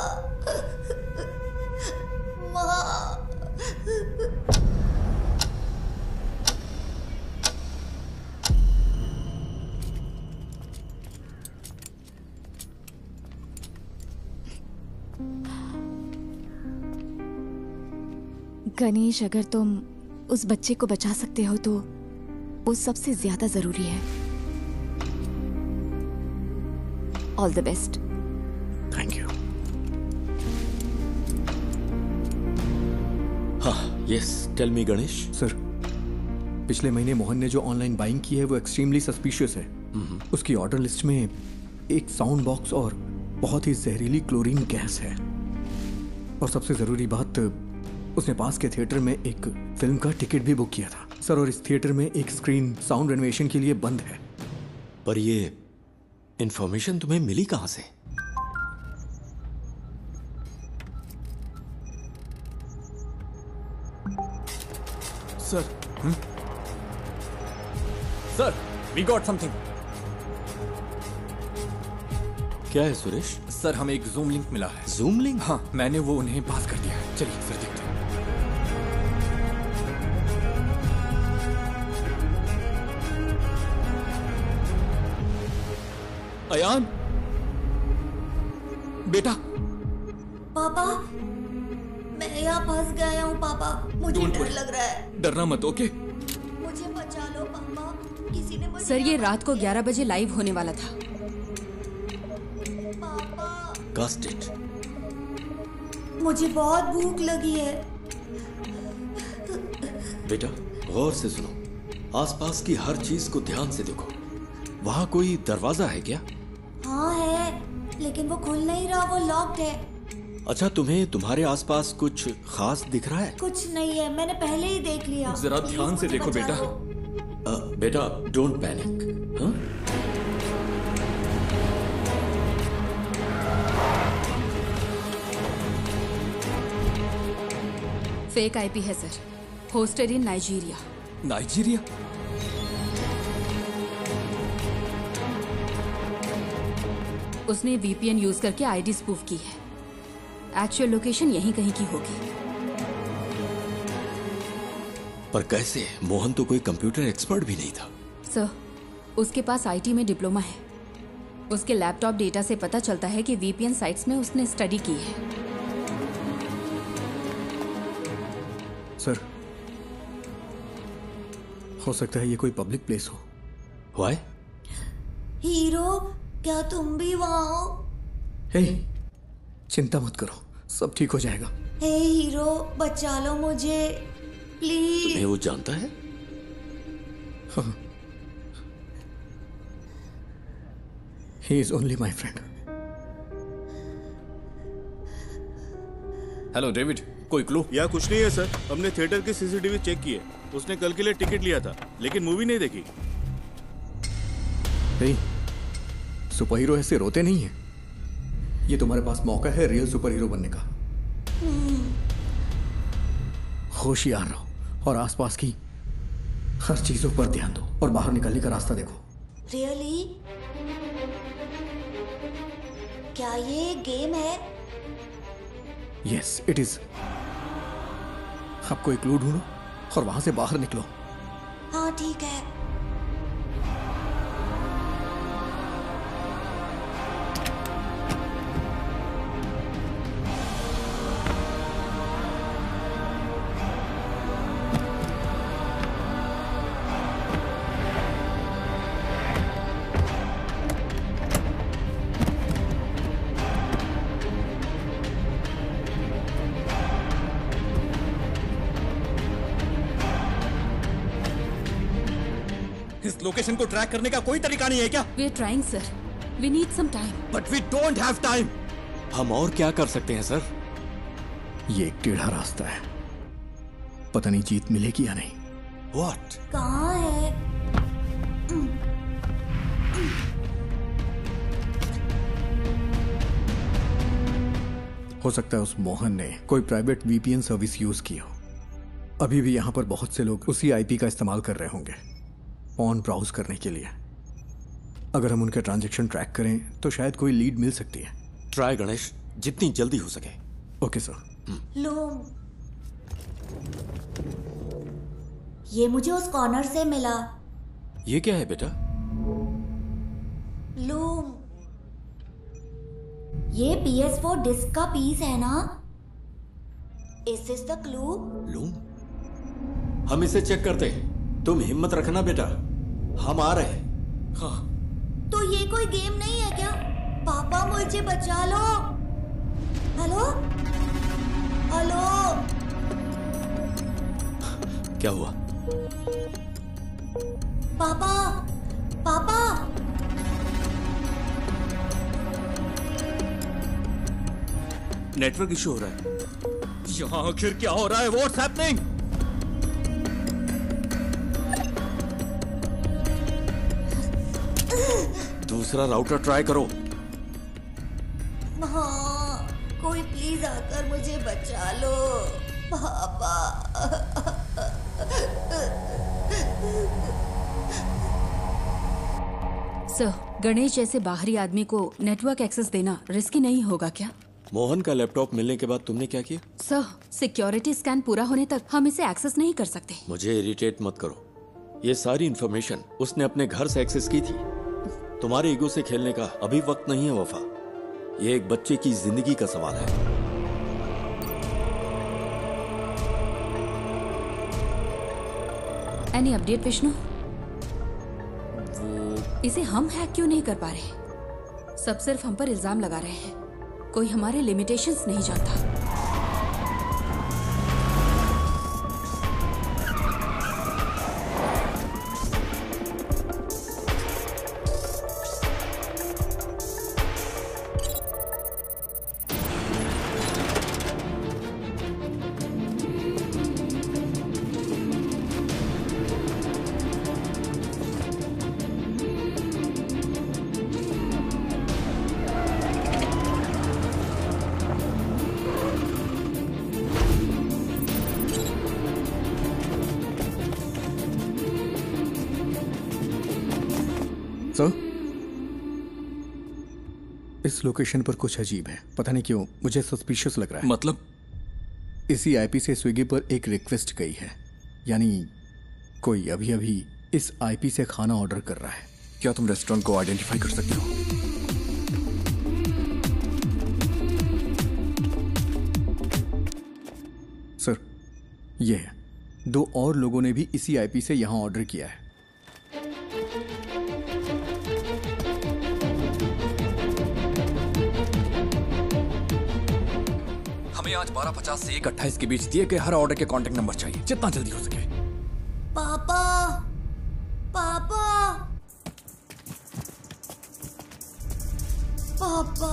माँ। गणेश, अगर तुम उस बच्चे को बचा सकते हो तो वो सबसे ज्यादा जरूरी है। All the best. Thank you. हाँ, yes, tell me Ganesh. Sir, पिछले महीने मोहन ने जो ऑनलाइन बाइंग की है वो एक्सट्रीमली सस्पिशियस है। उसकी ऑर्डर लिस्ट में एक साउंड बॉक्स और बहुत ही जहरीली क्लोरीन गैस है। और सबसे जरूरी बात, उसने पास के थिएटर में एक फिल्म का टिकट भी बुक किया था सर। और इस थिएटर में एक स्क्रीन साउंड रेनोवेशन के लिए बंद है। पर ये इंफॉर्मेशन तुम्हें मिली कहां से? Sir, sir, we got something. क्या है सुरेश? सर, हमें एक जूम लिंक मिला है। Zoom link? हाँ, मैंने वो उन्हें पास कर दिया है। चलिए सर, देखते हैं। अयान, बेटा। पापा, मैं यहाँ फंस गया हूँ पापा। मुझे डर लग रहा है। डरना मत, ओके? मुझे बचा लो पापा। किसी ने मुझे। सर, ये रात को 11 बजे लाइव होने वाला था। Cast it. मुझे बहुत भूख लगी है। बेटा, गौर से सुनो। आसपास की हर चीज को ध्यान से देखो। वहाँ कोई दरवाजा है क्या? हाँ है, लेकिन वो खुल नहीं रहा, वो लॉक्ड है। अच्छा, तुम्हें तुम्हारे आसपास कुछ खास दिख रहा है? कुछ नहीं है, मैंने पहले ही देख लिया। जरा ध्यान से देखो बेटा। बेटा, डोंट पैनिक। हाँ? फेक आईपी है सर, होस्टेड इन नाइजीरिया। नाइजीरिया? उसने वीपीएन यूज करके आईडी स्पूफ की है। एक्चुअल लोकेशन यहीं कहीं की होगी। पर कैसे? मोहन तो कोई कंप्यूटर एक्सपर्ट भी नहीं था। सर, उसके पास आईटी में डिप्लोमा है। उसके लैपटॉप डेटा से पता चलता है कि वीपीएन साइट्स में उसने स्टडी की है। सर, हो सकता है ये कोई पब्लिक प्लेस हो। व्हाई? हीरो, क्या तुम भी वहाँ हो? हे, चिंता मत करो, सब ठीक हो जाएगा। हे हीरो, बचा लो मुझे प्लीज। तुम्हें वो जानता है? हाँ। He is only my friend. Hello David, कोई क्लू? या कुछ नहीं है सर, हमने थिएटर की सीसीटीवी चेक की है। उसने कल के लिए टिकट लिया था, लेकिन मूवी नहीं देखी। hey, सुपर हीरो ऐसे रोते नहीं है। ये तुम्हारे पास मौका है रियल सुपर हीरो बनने का। होशियार रहो और आसपास की हर चीजों पर ध्यान दो और बाहर निकलने का रास्ता देखो। रियली? क्या ये गेम है? Yes, it is. अब कोई क्लू ढूंढो और वहां से बाहर निकलो। हाँ ठीक है। लोकेशन को ट्रैक करने का कोई तरीका नहीं है क्या? We are trying sir, we need some time. But we don't have time. हम और क्या कर सकते हैं सर? ये एक टेढ़ा रास्ता है, पता नहीं जीत मिलेगी या नहीं। What? कहाँ है? हो सकता है उस मोहन ने कोई प्राइवेट वीपीएन सर्विस यूज की हो। अभी भी यहाँ पर बहुत से लोग उसी आईपी का इस्तेमाल कर रहे होंगे ऑन ब्राउज करने के लिए। अगर हम उनके ट्रांजैक्शन ट्रैक करें तो शायद कोई लीड मिल सकती है। ट्राई गणेश, जितनी जल्दी हो सके। Okay sir. लूम, ये मुझे उस कॉर्नर से मिला। ये क्या है बेटा? लूम, ये PS4 डिस्क का पीस है ना? Is this the clue? Loom, हम इसे चेक करते हैं। तुम हिम्मत रखना बेटा, हम आ रहे हैं। हाँ। तो ये कोई गेम नहीं है क्या? पापा मुझे बचा लो। हेलो हेलो, क्या हुआ? पापा पापा, नेटवर्क इशू हो रहा है। यहाँ आखिर क्या हो रहा है? What's happening? दूसरा राउटर ट्राई करो। हाँ, कोई प्लीज आकर मुझे बचा लो पापा। सर, गणेश जैसे बाहरी आदमी को नेटवर्क एक्सेस देना रिस्की नहीं होगा क्या? मोहन का लैपटॉप मिलने के बाद तुमने क्या किया? सर, सिक्योरिटी स्कैन पूरा होने तक हम इसे एक्सेस नहीं कर सकते। मुझे इरिटेट मत करो। ये सारी इंफॉर्मेशन उसने अपने घर से एक्सेस की थी। तुम्हारे ईगो से खेलने का अभी वक्त नहीं है वफा। ये एक बच्चे की जिंदगी का सवाल है। Any update Vishnu? इसे हम हैक क्यों नहीं कर पा रहे? सब सिर्फ हम पर इल्जाम लगा रहे हैं। कोई हमारे लिमिटेशंस नहीं जानता। सर, इस लोकेशन पर कुछ अजीब है। पता नहीं क्यों मुझे सस्पिशियस लग रहा है। मतलब? इसी आईपी से स्विगी पर एक रिक्वेस्ट गई है, यानी कोई अभी अभी इस आईपी से खाना ऑर्डर कर रहा है। क्या तुम रेस्टोरेंट को आइडेंटिफाई कर सकते हो? सर, ये है। 2 और लोगों ने भी इसी आईपी से यहां ऑर्डर किया है। हमें आज 12:50 से 1:28 के बीच दिए गए हर ऑर्डर के कांटेक्ट नंबर चाहिए, जितना जल्दी हो सके। पापा पापा पापा,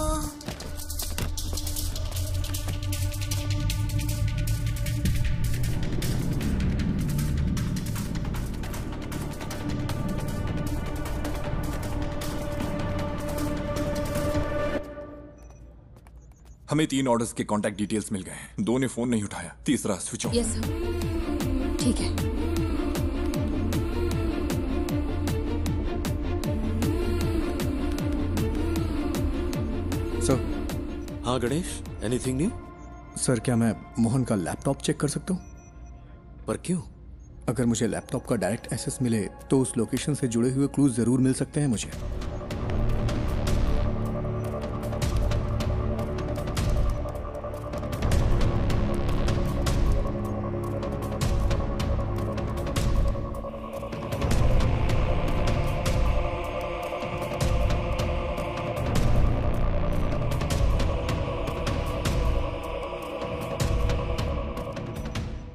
हमें 3 ऑर्डर्स के कांटेक्ट डिटेल्स मिल गए हैं। 2 ने फोन नहीं उठाया, तीसरा स्विच ऑफ। यस सर, ठीक है। सर। हाँ गणेश, एनीथिंग न्यू? सर, क्या मैं मोहन का लैपटॉप चेक कर सकता हूँ? पर क्यों? अगर मुझे लैपटॉप का डायरेक्ट एक्सेस मिले तो उस लोकेशन से जुड़े हुए क्लूज जरूर मिल सकते हैं मुझे।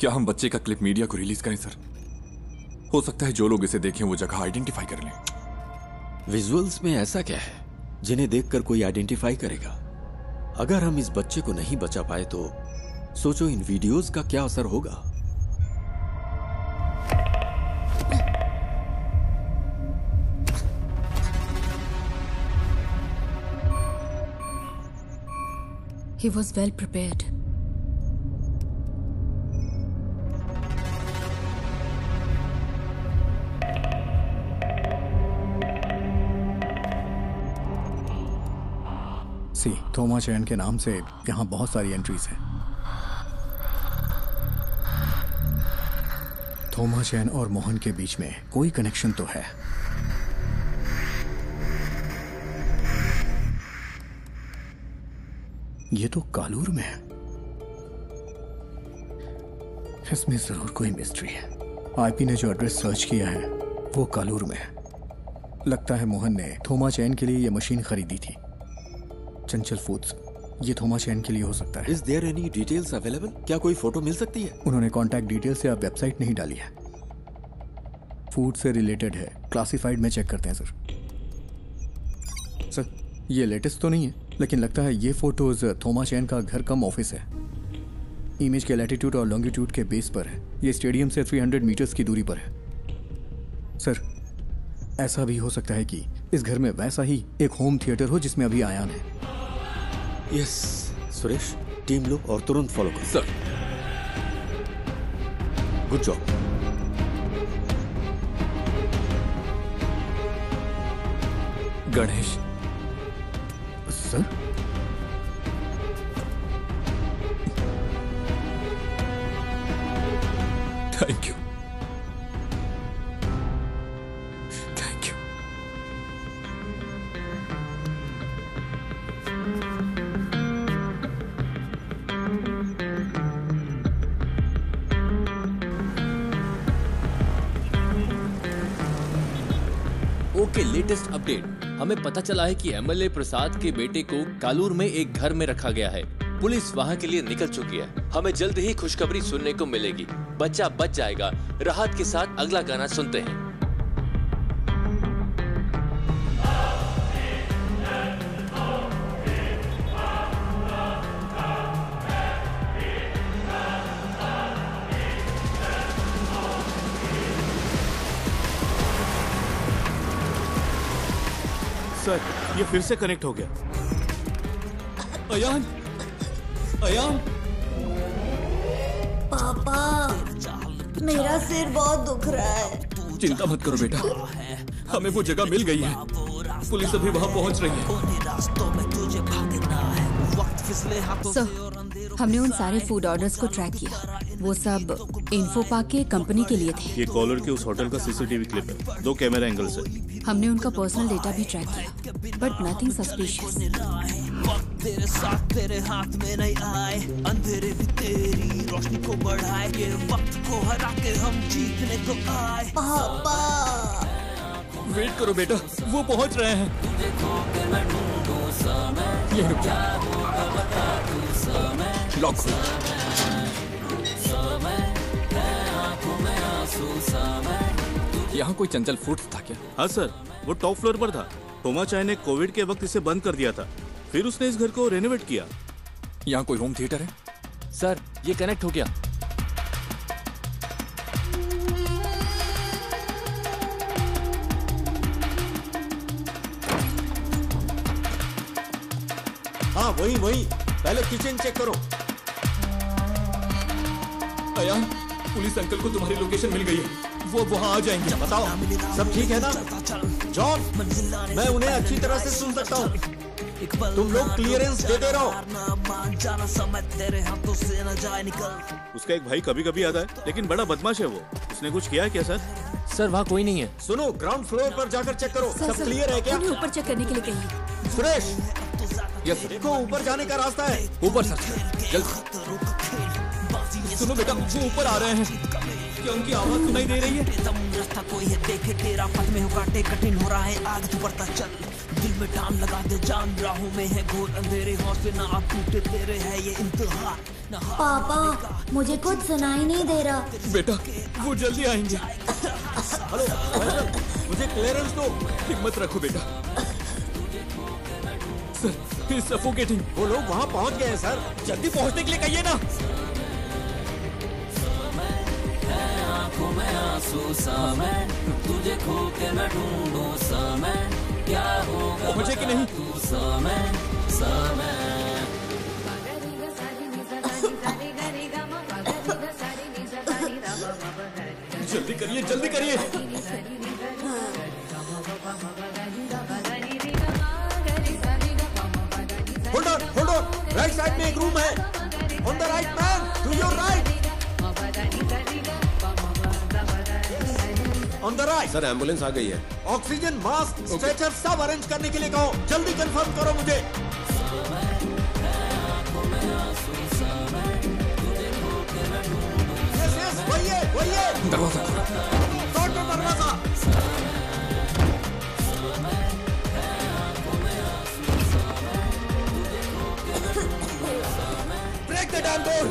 क्या हम बच्चे का क्लिप मीडिया को रिलीज करें सर? हो सकता है जो लोग इसे देखें वो जगह आइडेंटिफाई कर लें। विजुअल्स में ऐसा क्या है जिन्हें देखकर कोई आइडेंटिफाई करेगा? अगर हम इस बच्चे को नहीं बचा पाए तो सोचो इन वीडियोस का क्या असर होगा। He was well prepared. सी थोमा चैन के नाम से यहाँ बहुत सारी एंट्रीज हैं। थोमा चैन और मोहन के बीच में कोई कनेक्शन तो है। ये तो कालूर में है। इसमें जरूर कोई मिस्ट्री है। आईपी ने जो एड्रेस सर्च किया है वो कालूर में है। लगता है मोहन ने थोमा चैन के लिए ये मशीन खरीदी थी। चंचल फूड्स, ये थोमा चैन के लिए हो सकता है। Is there any details available? क्या कोई फोटो मिल सकती है? उन्होंने कॉन्टैक्ट डिटेल से अब वेबसाइट नहीं डाली है। फूड से रिलेटेड है, क्लासिफाइड में चेक करते हैं सर। सर ये लेटेस्ट तो नहीं है, लेकिन लगता है ये फोटोज थोमा चैन का घर कम ऑफिस है। इमेज के लैटिट्यूड और लॉन्गिट्यूड के बेस पर है। ये स्टेडियम से 300 मीटर्स की दूरी पर है। सर ऐसा भी हो सकता है कि इस घर में वैसा ही एक होम थिएटर हो जिसमें अभी आयान है। यस सुरेश, टीम लो और तुरंत फॉलो करो। Sir good job. Ganesh sir, thank you, thank you. Okay, latest update. हमें पता चला है कि एमएलए प्रसाद के बेटे को कालूर में एक घर में रखा गया है। पुलिस वहां के लिए निकल चुकी है। हमें जल्द ही खुशखबरी सुनने को मिलेगी। बच्चा बच जाएगा। राहत के साथ अगला गाना सुनते हैं। सर ये फिर से कनेक्ट हो गया। अयान, अयान, पापा मेरा सिर बहुत दुख रहा है। चिंता मत करो बेटा, हमें वो जगह मिल गई है। पुलिस अभी वहां पहुंच रही है। सर, हमने उन सारे फूड ऑर्डर्स को ट्रैक किया। वो सब इन्फो पार्क के कंपनी के लिए थे। ये कॉलर के उस होटल का सीसीटीवी क्लिप है। 2 कैमरा एंगल्स है। हमने उनका पर्सनल डेटा भी ट्रैक किया, बट नथिंग सस्पिशियस। तेरे साथ तेरे हाथ में नहीं आए, अंधेरे भी तेरी रोशनी को बढ़ाए। ये वक्त को हरा के हम जीतने को आए। पापा वेट करो बेटा, वो पहुंच रहे हैं। ये रुक जा। लॉक। यहाँ कोई चंचल फूड्स था क्या? हाँ सर, वो टॉप फ्लोर पर था। थोमा चैन ने कोविड के वक्त इसे बंद कर दिया था। फिर उसने इस घर को रेनोवेट किया। यहाँ कोई होम थिएटर है? सर ये कनेक्ट हो गया। हाँ वही पहले किचन चेक करो। अयान, पुलिस अंकल को तुम्हारी लोकेशन मिल गई है। वो वहाँ आ जाएंगे। बताओ सब ठीक है ना? जॉन, मैं उन्हें अच्छी तरह से सुन सकता हूँ। तुम लोग क्लियरेंस देते रहो। उसका एक भाई कभी कभी आता है, लेकिन बड़ा बदमाश है वो। उसने कुछ किया है क्या सर? सर वहाँ कोई नहीं है। सुनो, ग्राउंड फ्लोर पर जाकर चेक करो। सब क्लियर है क्या? ऊपर चेक करने के लिए कहिए। सुरेश, यस देखो ऊपर जाने का रास्ता है। ऊपर सर, जल्द। सुनो बेटा, वो ऊपर आ रहे हैं। क्या उनकी आवाज सुनाई दे रही है? रास्ता कोई है देखे तेरा, पथ में हो कांटे, कठिन हो रहा है आग, तू बढ़ता चल। दिल में टान लगा दे जान, राहों में है घोर अंधेरे, हौसले ना आप टूटे तेरे है ये इम्तिहान। पापा मुझे कुछ सुनाई नहीं दे रहा। बेटा वो जल्दी आएंगे। हेलो मुझे क्लियरेंस दो। हिम्मत रखो बेटा। Sir, he is suffocating. वो लोग वहाँ पहुँच गए हैं सर। जल्दी पहुंचने के लिए कहिए ना। आंखों में आंसू सा मैं तुझे खो के मैं ढूंढूं सा मैं क्या होगा पहुंचे कि नहीं? तू सा मैं जल्दी करिए, जल्दी करिए। होल्ड ऑन, राइट साइड में एक रूम है। On the right man, to your right. On the right. Sir ambulance आ गई है। ऑक्सीजन मास्क स्ट्रेचर सब अरेंज करने के लिए कहो। जल्दी कंफर्म करो मुझे। यस वही है। दरवाजा खोलो। तोड़ दो दरवाजा। Break the damn door.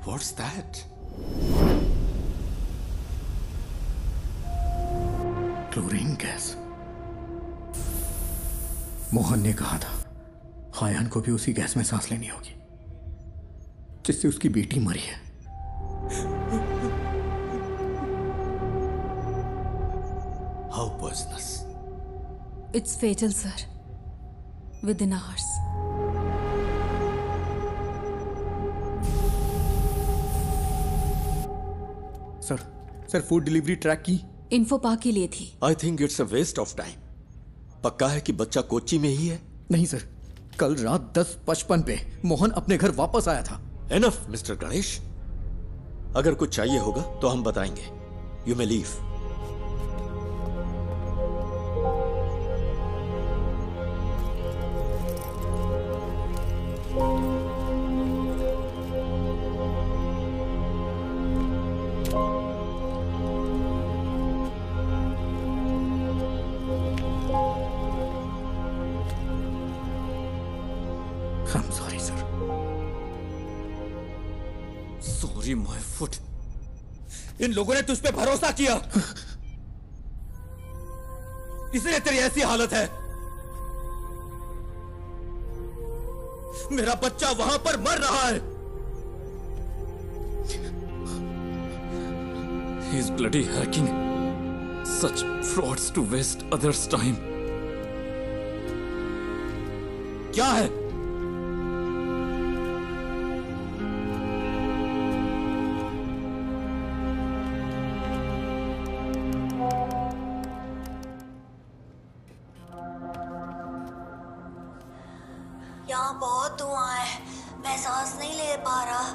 What's that? Chlorine gas. Mohan ने कहा था हायान को भी उसी गैस में सांस लेनी होगी जिससे उसकी बेटी मरी है। How poisonous? It's fatal, sir. Within hours. Sir food delivery track की इन्फो पा के लिए थी। I think it's a waste of time. पक्का है कि बच्चा कोच्चि में ही है? नहीं सर, कल रात 10:55 पे मोहन अपने घर वापस आया था। Enough, mister Ganesh. अगर कुछ चाहिए होगा तो हम बताएंगे। You may leave. I'm sorry, sir. Sorry, my foot. इन लोगों ने तुझ पे भरोसा किया, इसलिए तेरी ऐसी हालत है। मेरा बच्चा वहां पर मर रहा है। He's bloody hacking such frauds to waste others' time. क्या है? यहाँ बहुत धुआं है, मैं सांस नहीं ले पा रहा।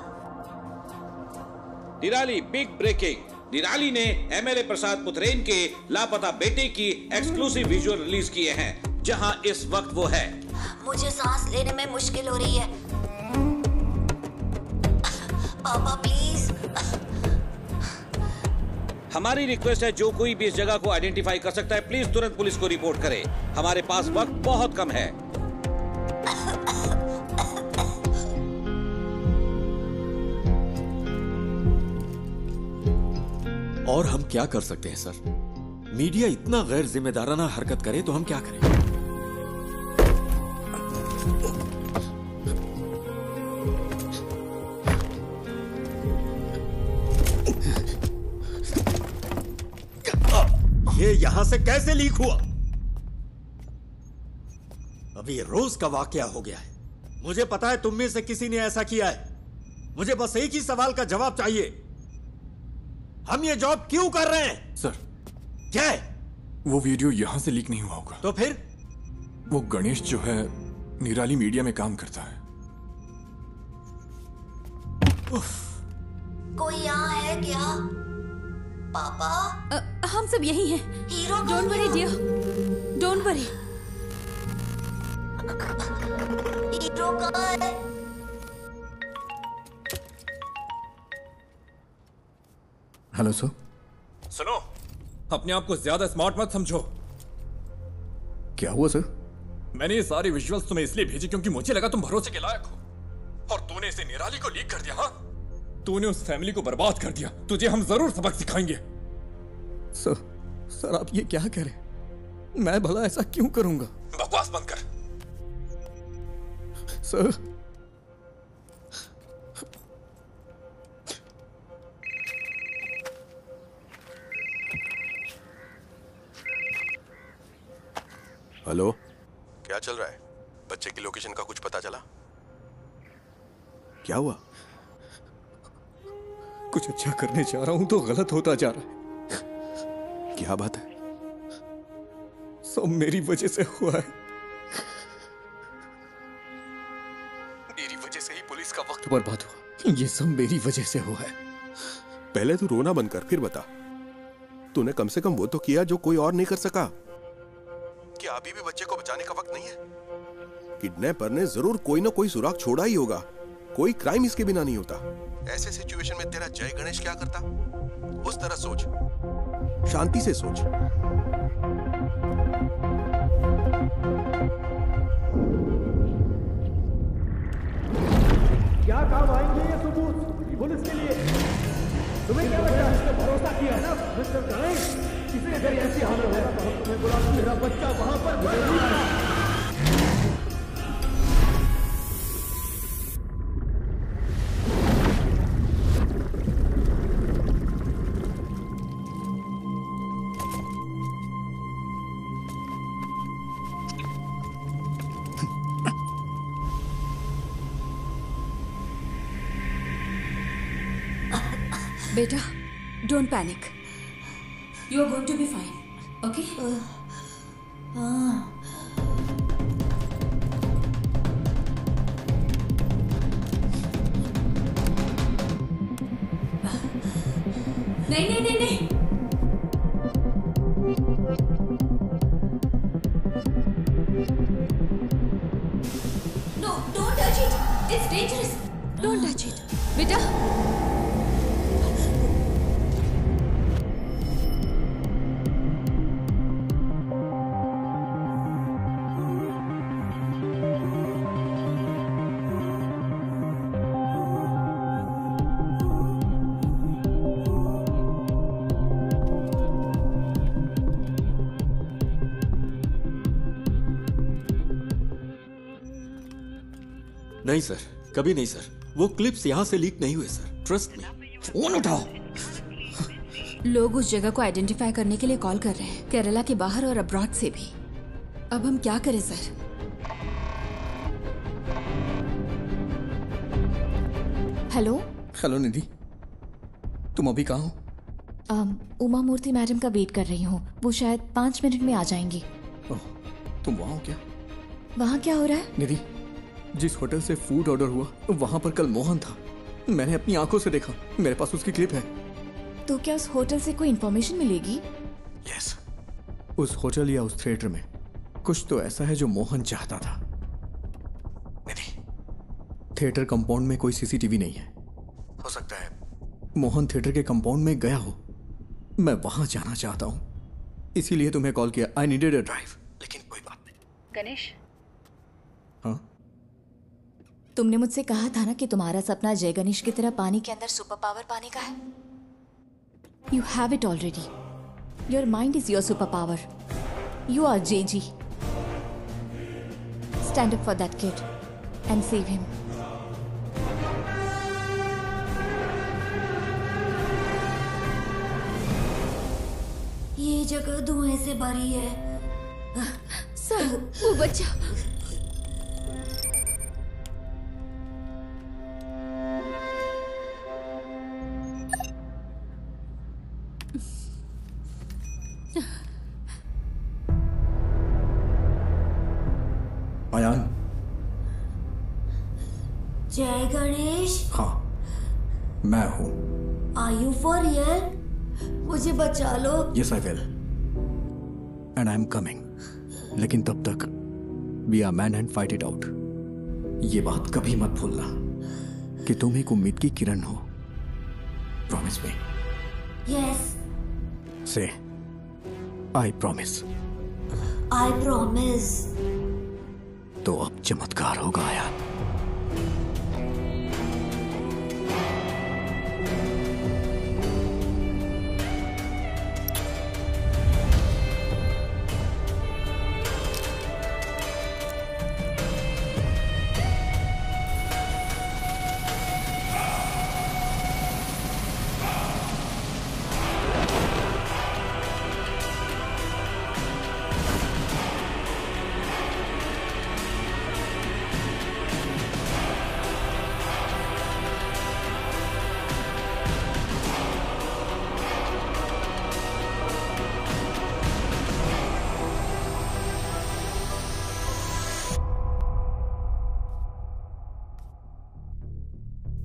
निराली बिग ब्रेकिंग। निराली ने एमएलए प्रसाद पुथरेन के लापता बेटे की एक्सक्लूसिव विजुअल रिलीज किए हैं, जहां इस वक्त वो है। मुझे सांस लेने में मुश्किल हो रही है। पापा प्लीज। हमारी रिक्वेस्ट है, जो कोई भी इस जगह को आइडेंटिफाई कर सकता है, प्लीज तुरंत पुलिस को रिपोर्ट करे। हमारे पास वक्त बहुत कम है। और हम क्या कर सकते हैं सर? मीडिया इतना गैर जिम्मेदाराना हरकत करे तो हम क्या करें? ये यहां से कैसे लीक हुआ? अभी रोज का वाकया हो गया है। मुझे पता है तुम में से किसी ने ऐसा किया है। मुझे बस एक ही सवाल का जवाब चाहिए। हम ये जॉब क्यों कर रहे हैं? सर, क्या है? वो वीडियो यहां से लीक नहीं हुआ होगा। तो फिर? वो गणेश जो है निराली मीडिया में काम करता है। कोई यहाँ है क्या? पापा? हम सब यही हैं। Hero don't worry dear, don't worry. Hero कहाँ है? Hello sir. सुनो, अपने आप को ज्यादा स्मार्ट मत समझो। क्या हुआ सर? मैंने ये सारी विजुअल्स तुम्हें इसलिए भेजी क्योंकि मुझे लगा तुम भरोसे के लायक हो, और तूने इसे निराली को लीक कर दिया। हाँ, तूने उस फैमिली को बर्बाद कर दिया। तुझे हम जरूर सबक सिखाएंगे। सर आप ये क्या कह रहे हैं? मैं भला ऐसा क्यों करूंगा? बकवास बंद कर। सर, हेलो, क्या चल रहा है? बच्चे की लोकेशन का कुछ पता चला? क्या हुआ? कुछ अच्छा करने जा रहा हूं तो गलत होता जा रहा है। क्या बात है? सब मेरी वजह से हुआ है। मेरी वजह से ही पुलिस का वक्त बर्बाद हुआ। ये सब मेरी वजह से हुआ है। पहले तू रोना बंद कर, फिर बता। तूने कम से कम वो तो किया जो कोई और नहीं कर सका। क्या अभी भी बच्चे को बचाने का वक्त नहीं है? किडनैपर ने जरूर कोई ना कोई सुराग छोड़ा ही होगा। कोई क्राइम इसके बिना नहीं होता। ऐसे सिचुएशन में तेरा जय गणेश क्या करता? उस तरह सोच, शांति से सोच। क्या काम आएंगे ये सबूत पुलिस के लिए? तुम्हें क्या लगता है? भरोसा किया है ना मिस्टर गणेश? किसी अगर ऐसी हालत है तो हम तुम्हें बुला, मेरा बच्चा वहां पर बेटा, don't panic. You are going to be fine, okay? नहीं नहीं नहीं नहीं। No, don't touch it, it's dangerous. Don't touch it बेटा। नहीं सर, कभी नहीं सर। वो क्लिप्स यहां से लीक नहीं हुए सर, ट्रस्ट मी। फोन उठाओ। लोग उस जगह को आइडेंटिफाई करने के लिए कॉल कर रहे हैं, केरला के बाहर और अब्रॉड से भी। अब हम क्या करें सर? हेलो हेलो निधि, तुम अभी कहाँ हो? उमा मूर्ति मैडम का वेट कर रही हूँ। वो शायद 5 मिनट में आ जाएंगी। तुम वहाँ हो क्या? वहाँ क्या हो रहा है? निधि, जिस होटल से फूड ऑर्डर हुआ वहाँ पर कल मोहन था। मैंने अपनी आंखों से देखा। मेरे पास उसकी क्लिप है। तो क्या उस होटल से कोई इन्फॉर्मेशन मिलेगी? यस, उस होटल या उस थिएटर में कुछ तो ऐसा है जो मोहन चाहता था। निधि, थिएटर कंपाउंड में कोई सीसीटीवी नहीं है। हो सकता है मोहन थिएटर के कंपाउंड में गया हो। मैं वहां जाना चाहता हूं, इसीलिए तुम्हें कॉल किया। I needed a drive. लेकिन कोई बात नहीं। गणेश, हाँ? तुमने मुझसे कहा था ना कि तुम्हारा सपना जय गणेश की तरह पानी के अंदर सुपर पावर पाने का है। You have it already. Your mind is your super power. You are JG. Stand up for that kid and save him. ये जगह धुएं से भरी है। सर, वो बच्चा। अयान। जय गणेश। हाँ, मैं हूँ। Are you for real? मुझे बचा लो। Yes, I will. And I am coming. लेकिन तब तक be a man and fight it out. ये बात कभी मत भूलना कि तुम एक उम्मीद की किरण हो। Promise me. Yes. Say, I promise. I promise. तो अब चमत्कार होगा यार।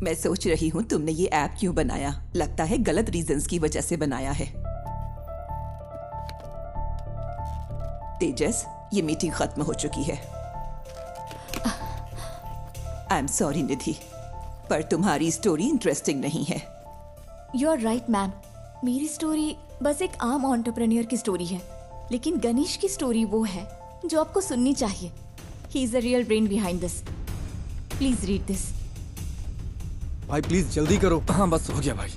मैं सोच रही हूँ तुमने ये ऐप क्यों बनाया। लगता है गलत रीजंस की वजह से बनाया है। तेजस, ये मीटिंग खत्म हो चुकी है। आई एम सॉरी निधि, पर तुम्हारी स्टोरी इंटरेस्टिंग नहीं है। यू आर राइट मैम, मेरी स्टोरी बस एक आम एंटरप्रेन्योर की स्टोरी है, लेकिन गणेश की स्टोरी वो है जो आपको सुननी चाहिए। He is the real brain behind this. Please read this. भाई प्लीज जल्दी करो। हाँ बस हो गया भाई।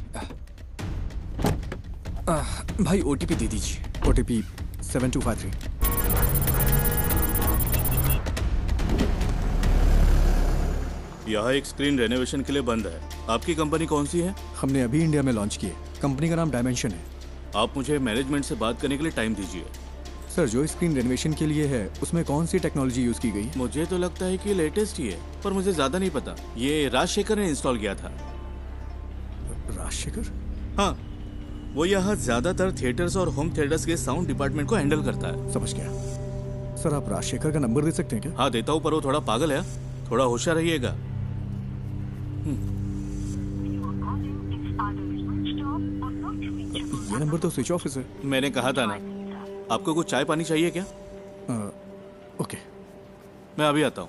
भाई ओटीपी दे दीजिए। ओटीपी 7253। यहाँ एक स्क्रीन रेनोवेशन के लिए बंद है। आपकी कंपनी कौन सी है? हमने अभी इंडिया में लॉन्च की है। कंपनी का नाम डायमेंशन है। आप मुझे मैनेजमेंट से बात करने के लिए टाइम दीजिए। सर, जो स्क्रीन रेनोवेशन के लिए है उसमें कौन सी टेक्नोलॉजी यूज की गई? मुझे तो लगता है कि लेटेस्ट ही है, पर मुझे ज्यादा नहीं पता। ये राजशेखर ने इंस्टॉल किया था। राजशेखर? हाँ, वो यहाँ ज्यादातर थिएटर्स और होम थिएटर्स के साउंड डिपार्टमेंट को हैंडल करता है। समझ गया। सर, आप राजशेखर का नंबर दे सकते हैं क्या? हाँ देता हूँ, पर वो थोड़ा पागल है। थोड़ा होशियार रहिएगा। ये नंबर तो स्विच ऑफ है। मैंने कहा था ना। आपको कुछ चाय पानी चाहिए क्या? ओके, मैं अभी आता हूँ।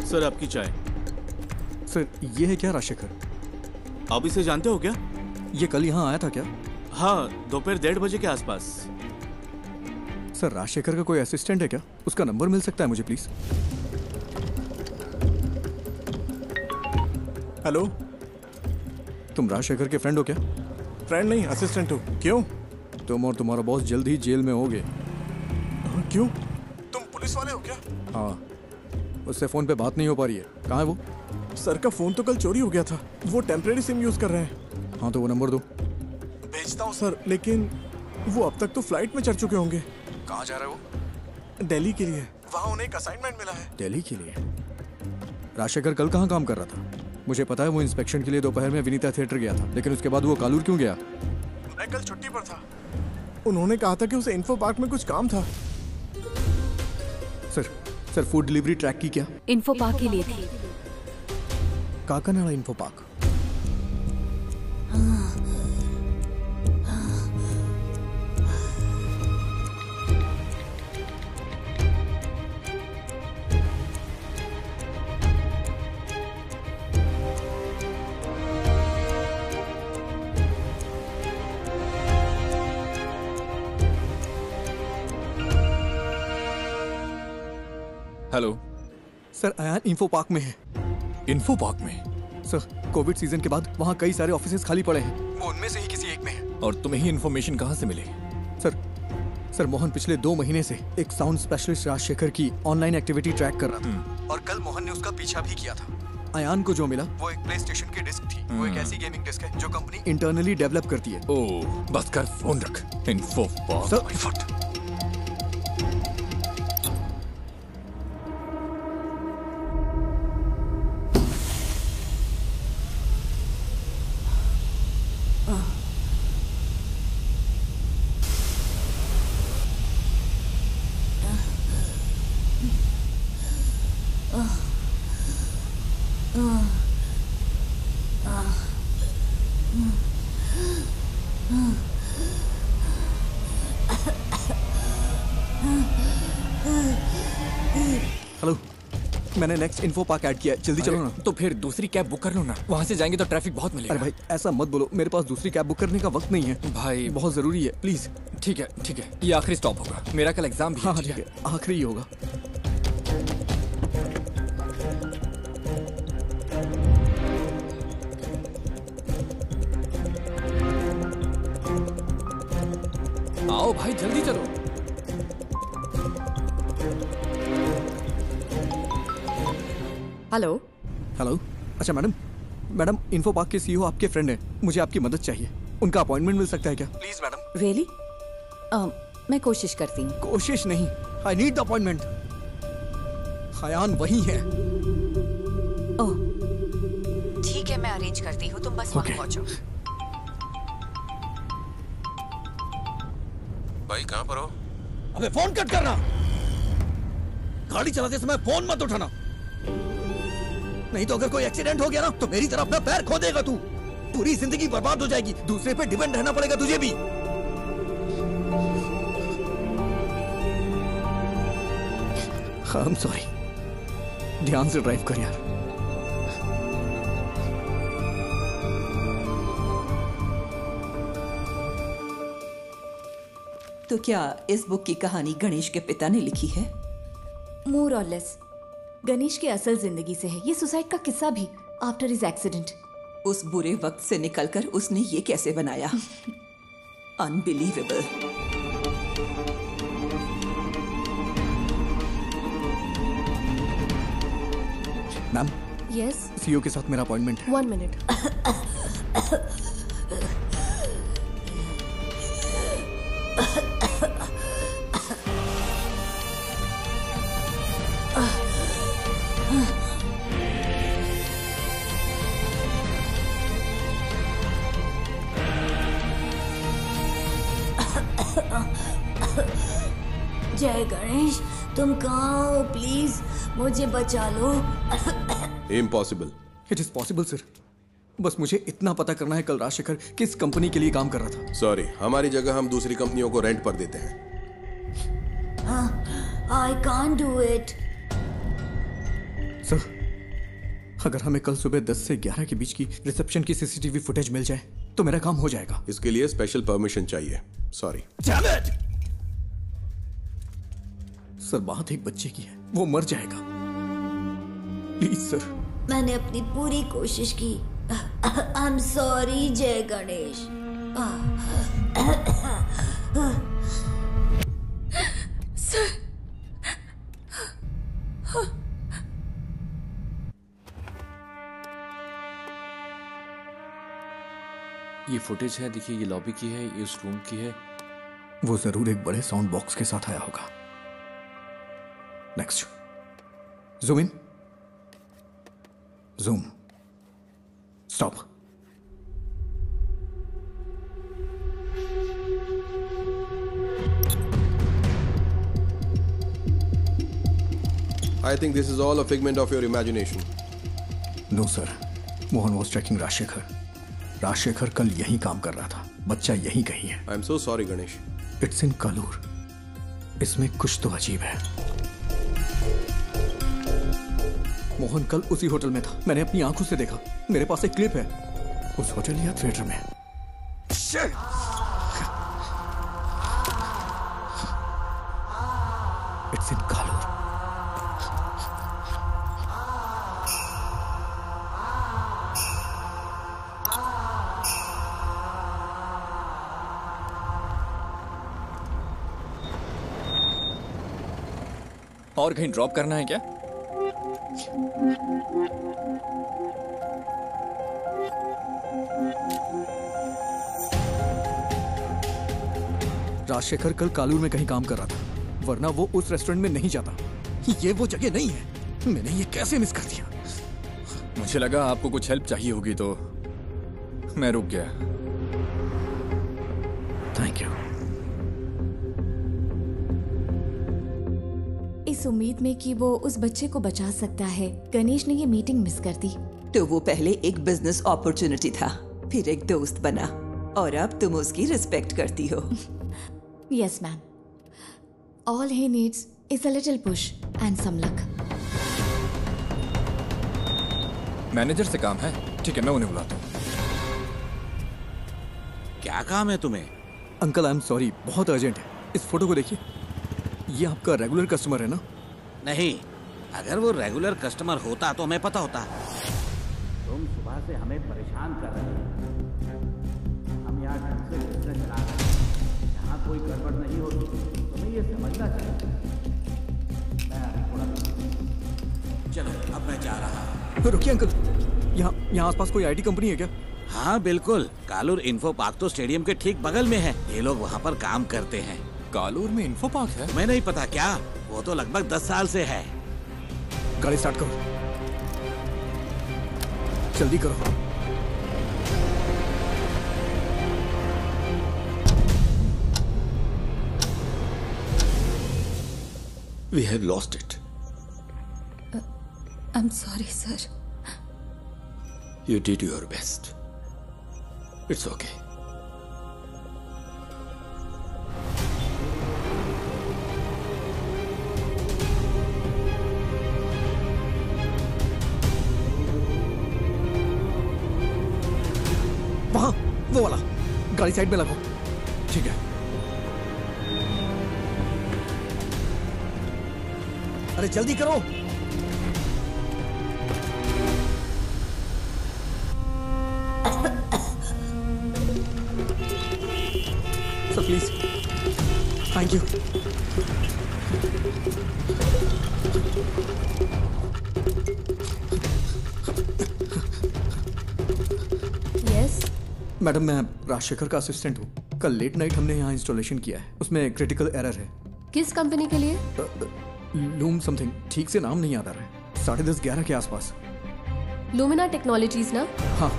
सर, आपकी चाय। सर, ये है क्या राजशेखर? आप इसे जानते हो क्या? ये कल यहाँ आया था क्या? हाँ, दोपहर 1:30 बजे के आसपास। सर, राजशेखर का कोई असिस्टेंट है क्या? उसका नंबर मिल सकता है मुझे प्लीज? हेलो, तुम राजशेखर के फ्रेंड हो क्या? फ्रेंड नहीं, असिस्टेंट हो। क्यों? तुम और तुम्हारा बॉस जल्द ही जेल में होगे। क्यों? तुम पुलिस वाले हो क्या? हाँ, उससे फोन पे बात नहीं हो पा रही है। कहाँ है वो? सर का फोन तो कल चोरी हो गया था। वो टेम्परेरी सिम यूज कर रहे हैं। हाँ, तो वो नंबर दो। भेजता हूँ सर, लेकिन वो अब तक तो फ्लाइट में चढ़ चुके होंगे। कहाँ जा रहे हो? दिल्ली के लिए। वहाँ उन्हें एक असाइनमेंट मिला है। दिल्ली के लिए? राजशेखर कल कहाँ काम कर रहा था? मुझे पता है वो इंस्पेक्शन के लिए दोपहर में विनीता थिएटर गया था, लेकिन उसके बाद वो कालूर क्यों गया? मैं कल छुट्टी पर था। उन्होंने कहा था कि उसे इन्फो पार्क में कुछ काम था। सर, फूड डिलीवरी ट्रैक की क्या? इन्फो पार्क के लिए थी। Kakkanad info park. Hello sir, Ayaan info park में है। इन्फो पार्क में? सर, कोविड सीजन के बाद वहाँ कई सारे ऑफिसेज खाली पड़े हैं। वो उनमें से ही किसी एक में है। और तुम्हें ही इन्फॉर्मेशन कहाँ से मिली? सर, मोहन पिछले 2 महीने से एक साउंड स्पेशलिस्ट राजशेखर की ऑनलाइन एक्टिविटी ट्रैक कर रहा था, और कल मोहन ने उसका पीछा भी किया था। अयान को जो मिला वो एक प्ले स्टेशन की डिस्क थी। वो एक ऐसी गेमिंग डिस्क है जो कंपनी इंटरनली डेवलप करती है। ओह, बस कर, फोन रख। Info park. हेलो, मैंने नेक्स्ट इन्फो पार्क ऐड किया है, जल्दी चलो ना। तो फिर दूसरी कैब बुक कर लो ना, वहाँ से जाएंगे तो ट्रैफिक बहुत मिलेगा। अरे भाई ऐसा मत बोलो, मेरे पास दूसरी कैब बुक करने का वक्त नहीं है भाई, बहुत जरूरी है, प्लीज। ठीक है ठीक है, ये आखिरी स्टॉप होगा, मेरा कल एग्जाम भी है। हाँ ठीक है, आखिरी ही होगा। आओ भाई जल्दी चलो। हेलो हेलो, अच्छा मैडम इन्फो पार्क के सीईओ आपके फ्रेंड हैं, मुझे आपकी मदद चाहिए, उनका अपॉइंटमेंट मिल सकता है क्या? Please madam. रियली? मैं कोशिश करती हूँ। कोशिश नहीं, I need the appointment. Hayyan वही है। ओह ठीक है, मैं अरेंज करती हूँ, तुम बस वहाँ पहुँचो। भाई कहाँ पर हो? अबे फोन कट करना, गाड़ी चलाते समय फोन मत उठाना, नहीं तो अगर कोई एक्सीडेंट हो गया ना तो मेरी तरह अपना पैर खो देगा तू, पूरी जिंदगी बर्बाद हो जाएगी, दूसरे पे डिपेंड रहना पड़ेगा तुझे भी। आई एम सॉरी, ध्यान से ड्राइव कर यार। तो क्या इस बुक की कहानी गणेश के पिता ने लिखी है? मोर और लेस गणेश की असल जिंदगी से है ये सुसाइड का किस्सा भी, आफ्टर हिज एक्सीडेंट। उस बुरे वक्त से निकलकर उसने ये कैसे बनाया? अनबिलीवेबल। मैम। यस। सीईओ के साथ मेरा अपॉइंटमेंट है। 1 मिनट। जय गणेश, तुम कहाँ हो? प्लीज मुझे बचा लो। Impossible. It is possible sir, बस मुझे इतना पता करना है कल राजशेखर किस कंपनी के लिए काम कर रहा था। सॉरी, हमारी जगह हम दूसरी कंपनियों को रेंट पर देते हैं। I can't do it. Sir, अगर हमें कल सुबह 10 से 11 के बीच की रिसेप्शन की सीसीटीवी फुटेज मिल जाए तो मेरा काम हो जाएगा। इसके लिए स्पेशल परमिशन चाहिए। सॉरी। सर, बात एक बच्चे की है, वो मर जाएगा, प्लीज सर। मैंने अपनी पूरी कोशिश की। आई एम सॉरी जय गणेश। सर, ये फुटेज है, देखिए ये लॉबी की है, ये उस रूम की है। वो जरूर एक बड़े साउंड बॉक्स के साथ आया होगा। Next, zoom in, zoom, stop. I think this is all a figment of your imagination. No sir, Mohan was tracking Rajashekhar. Rajashekhar कल यहीं काम कर रहा था, बच्चा यहीं कहीं है। I am so sorry Ganesh. It's in Kalur. इसमें कुछ तो अजीब है। मोहन कल उसी होटल में था, मैंने अपनी आंखों से देखा, मेरे पास एक क्लिप है, उस होटल या थिएटर में। It's in Kalur. और कहीं ड्रॉप करना है क्या? राजशेखर कल कालूर में कहीं काम कर रहा था, वरना वो उस रेस्टोरेंट में नहीं जाता। ये वो जगह नहीं है, मैंने ये कैसे मिस कर दिया? मुझे लगा आपको कुछ हेल्प चाहिए होगी तो मैं रुक गया। Thank you. इस उम्मीद में कि वो उस बच्चे को बचा सकता है, गणेश ने ये मीटिंग मिस कर दी। तो वो पहले एक बिजनेस अपॉर्चुनिटी था, फिर एक दोस्त बना, और अब तुम उसकी रिस्पेक्ट करती हो। Yes, ma'am. All he needs is a little push and some luck. Manager से काम है। ठीक है, मैं उन्हें बुलाता हूँ। क्या काम है तुम्हें? अंकल आई एम सॉरी, बहुत अर्जेंट है। इस फोटो को देखिए, ये आपका रेगुलर कस्टमर है ना? नहीं, अगर वो रेगुलर कस्टमर होता तो हमें पता होता। तुम सुबह से हमें परेशान कर रहे हो। हम यहाँ ढंग से बिजनेस चला रहे हैं, यहाँ कोई गड़बड़ नहीं होती, तुम्हें ये समझना चाहिए। चलो अब मैं जा रहा हूँ। रुकिए अंकल, यहाँ आसपास कोई आईटी कंपनी है क्या? हाँ बिल्कुल, कालूर इन्फो पार्क तो स्टेडियम के ठीक बगल में है। ये लोग वहाँ पर काम करते हैं। कालूर में इन्फो पार्क है? तुम्हें नहीं पता क्या? वो तो लगभग 10 साल से है। गाड़ी स्टार्ट करो, जल्दी करो। We have lost it. I'm sorry, sir. You did your best. It's okay. वहां, वो वाला। गाड़ी साइड में लगाओ। ठीक है। अरे जल्दी करो। Sir please, thank you. Yes madam, मैं राजशेखर का असिस्टेंट हूँ। कल लेट नाइट हमने यहाँ इंस्टॉलेशन किया है, उसमें क्रिटिकल एरर है। किस कंपनी के लिए? लूम समथिंग, ठीक से नाम नहीं याद आ रहा है। 10:30-11 के आसपास। लुमिना टेक्नोलॉजीज ना? हाँ।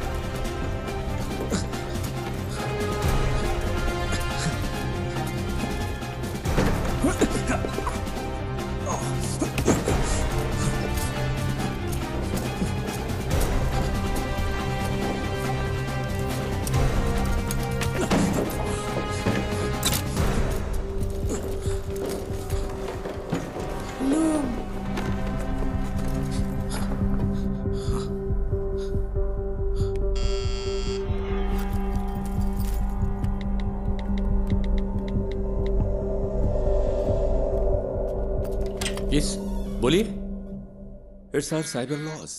बोलिए। It's our cyber laws.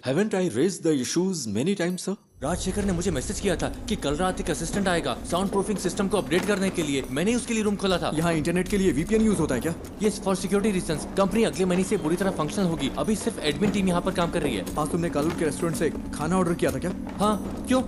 Haven't I raised the issues many times, sir? Rajshekhar ने मुझे मैसेज किया था कि कल रात एक असिस्टेंट आएगा साउंड प्रूफिंग सिस्टम को अपडेट करने के लिए। मैंने उसके लिए रूम खोला था। यहाँ इंटरनेट के लिए VPN यूज होता है क्या? Yes, for security reasons. Company अगले महीने से पूरी तरह फंक्शनल होगी। अभी सिर्फ एडमिन टीम यहाँ पर काम कर रही है। आज तुमने कालूर के रेस्टोरेंट से खाना ऑर्डर किया था क्या? हाँ, क्यों?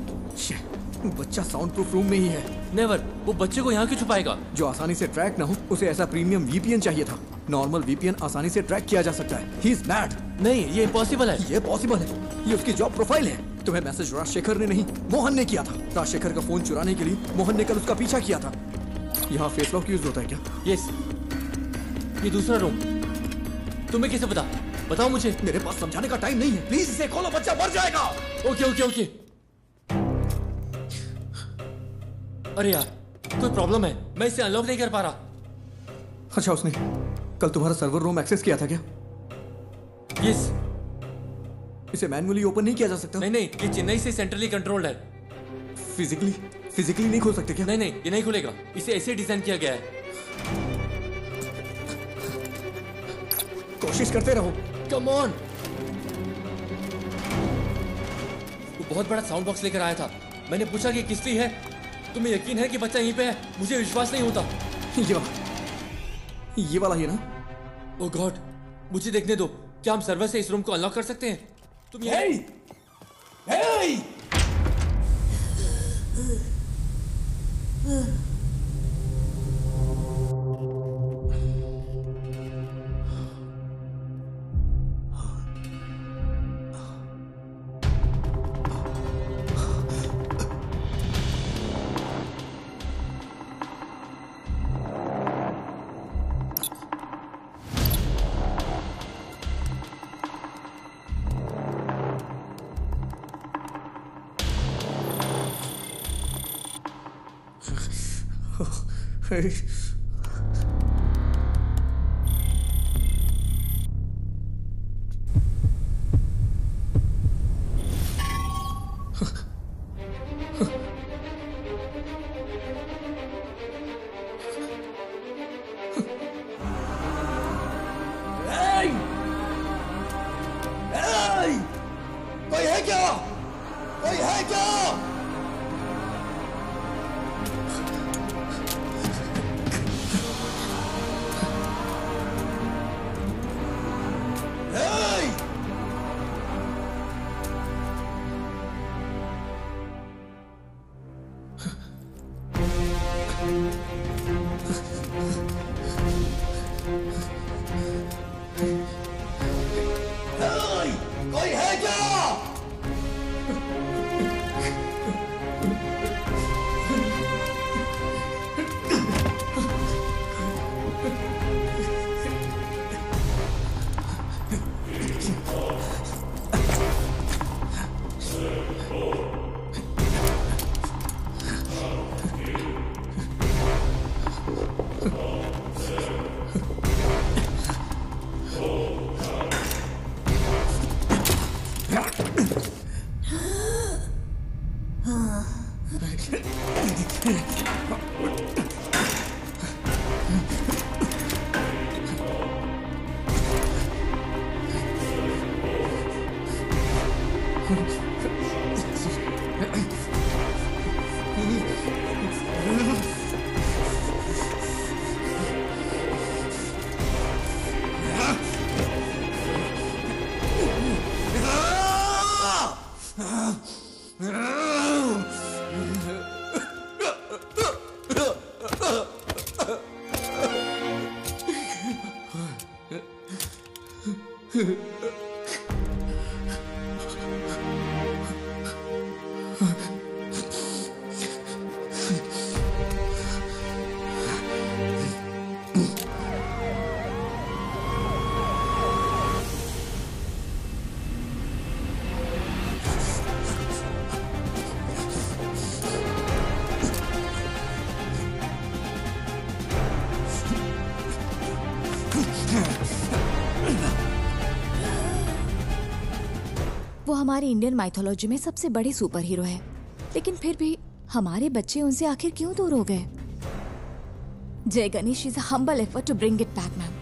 बच्चा साउंड प्रूफ रूम में ही है। नेवर, वो बच्चे को यहाँ क्यों छुपाएगा? जो आसानी से ट्रैक ना हो, उसे ऐसा प्रीमियम VPN चाहिए था। नॉर्मल VPN आसानी से ट्रैक किया जा सकता है। He is mad। नहीं, ये इम्पॉसिबल है। ये पॉसिबल है, ये उसकी जॉब प्रोफाइल है। तुम्हें मैसेज राजशेखर ने नहीं, मोहन ने किया था। राजशेखर का फोन चुराने के लिए मोहन ने कल उसका पीछा किया था। यहाँ फेस लॉक यूज होता है क्या? यस। ये दूसरा रूम तुम्हें कैसे पता? बताओ मुझे। मेरे पास समझाने का टाइम नहीं है। प्लीज इसे खोलो, बच्चा मर जाएगा। Okay okay okay. अरे यार, कोई प्रॉब्लम है, मैं इसे अनलॉक नहीं कर पा रहा। अच्छा, उसने कल तुम्हारा सर्वर रूम एक्सेस किया था क्या? यस। इसे मैन्युअली ओपन नहीं किया जा सकता? नहीं नहीं, ये चेन्नई से सेंट्रली कंट्रोल्ड है। फिजिकली नहीं खोल सकते क्या? नहीं नहीं, ये नहीं खुलेगा। इसे ऐसे डिजाइन किया गया है। कोशिश करते रहो। Come on. वो बहुत बड़ा साउंड बॉक्स लेकर आया था। मैंने पूछा कि किस लिए है। तुम्हें यकीन है कि बच्चा यहीं पे है? मुझे विश्वास नहीं होता। ये वाला ही ना? ओह गॉड, मुझे देखने दो। क्या हम सर्वर से इस रूम को अनलॉक कर सकते हैं? तुम ये वो हमारी इंडियन माइथोलॉजी में सबसे बड़े सुपर हीरो है, लेकिन फिर भी हमारे बच्चे उनसे आखिर क्यों दूर हो गए? Jai Ganesh is a humble effort to bring it back, ma'am.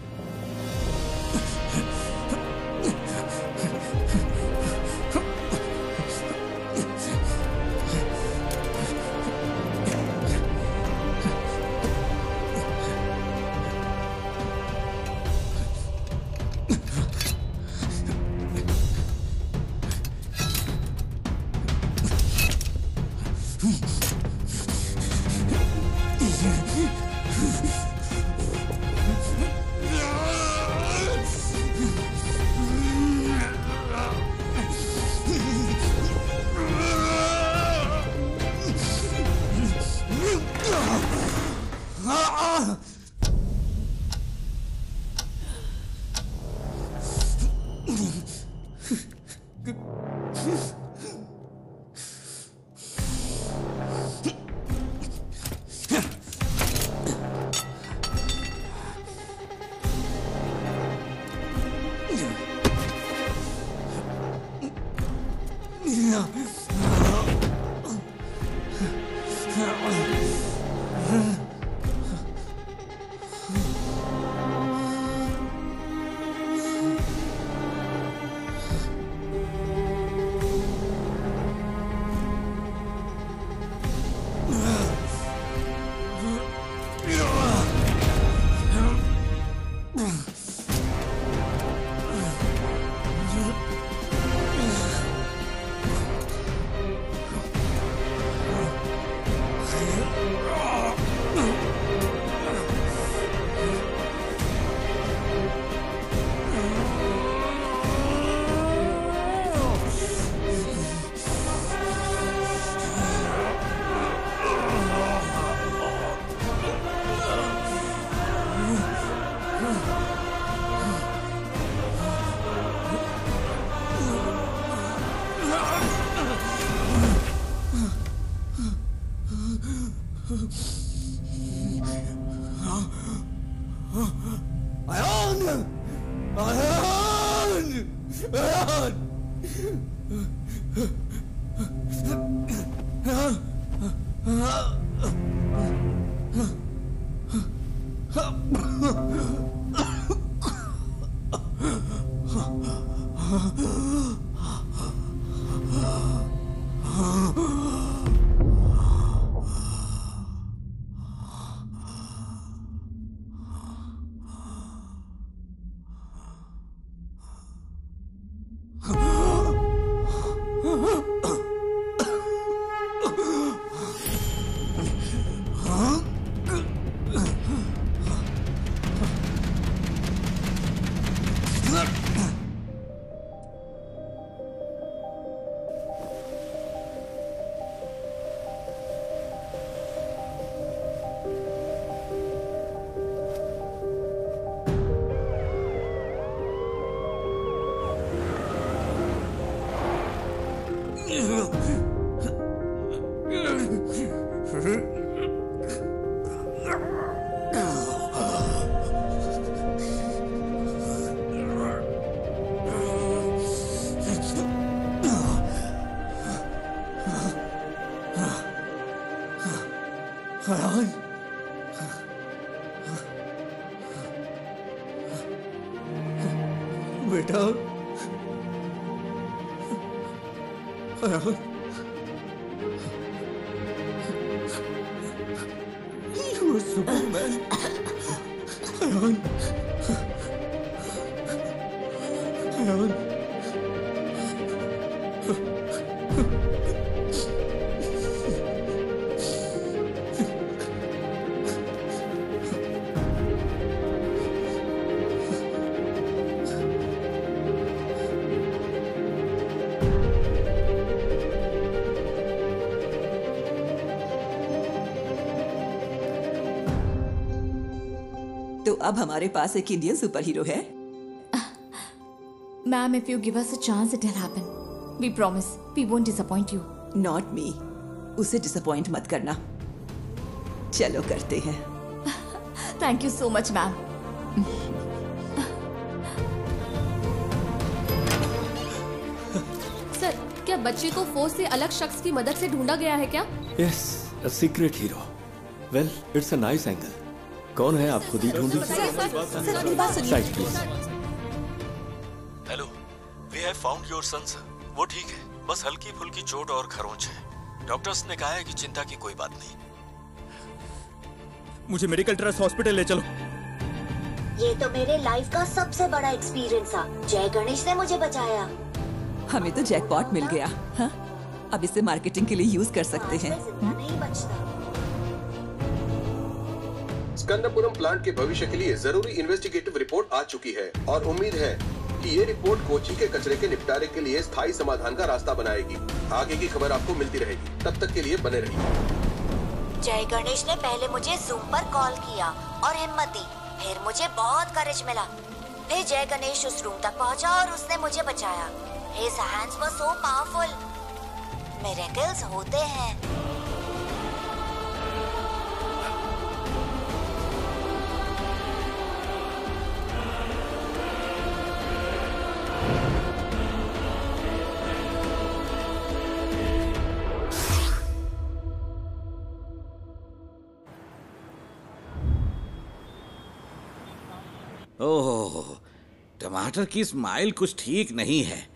बेटा You are Superman. Ayan. अब हमारे पास एक इंडियन सुपर हीरो है। Ma'am, if you give us a chance, it will happen. We promise. We won't disappoint you. Not me. उसे disappoint मत करना। चलो करते हैं। Thank you so much, ma'am. Sir, क्या बच्चे को फोर्स से अलग शख्स की मदद से ढूंढा गया है क्या? Yes, a secret hero. Well, it's a nice angle. कौन है, आप खुद ही ढूंढ लीजिए। Side please. Hello, we have found your son sir. वो ठीक है, बस हल्की फुल्की चोट और खरोंच है। डॉक्टर्स ने कहा है कि चिंता की कोई बात नहीं। मुझे मेडिकल ट्रस्ट हॉस्पिटल ले चलो। ये तो मेरे लाइफ का सबसे बड़ा एक्सपीरियंस था। जय गणेश ने मुझे बचाया। हमें तो जैकपॉट मिल गया। हाँ? अब इसे मार्केटिंग के लिए यूज कर सकते हैं। नहीं बचता। स्कंदपुरम प्लांट के भविष्य के लिए जरूरी इन्वेस्टिगेटिव रिपोर्ट आ चुकी है और उम्मीद है कि ये रिपोर्ट कोची के कचरे के निपटारे के लिए स्थायी समाधान का रास्ता बनाएगी। आगे की खबर आपको मिलती रहेगी, तब तक के लिए बने रहिए। जय गणेश ने पहले मुझे जूम पर कॉल किया और हिम्मत दी। फिर मुझे बहुत करेज मिला। फिर जय गणेश उस रूम तक पहुंचा और उसने मुझे बचाया। His hands were so powerful. Miracles होते हैं। ओह, टमाटर की स्माइल कुछ ठीक नहीं है।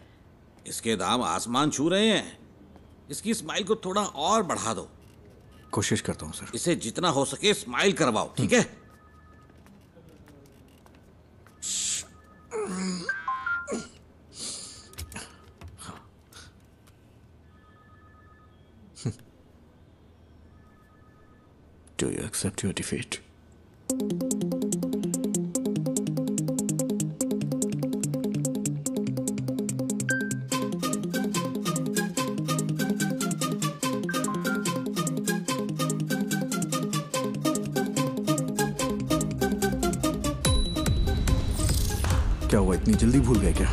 इसके दाम आसमान छू रहे हैं। इसकी स्माइल को थोड़ा और बढ़ा दो। कोशिश करता हूँ सर। इसे जितना हो सके स्माइल करवाओ, ठीक है? Do you accept your defeat? क्या हुआ, इतनी जल्दी भूल गए क्या?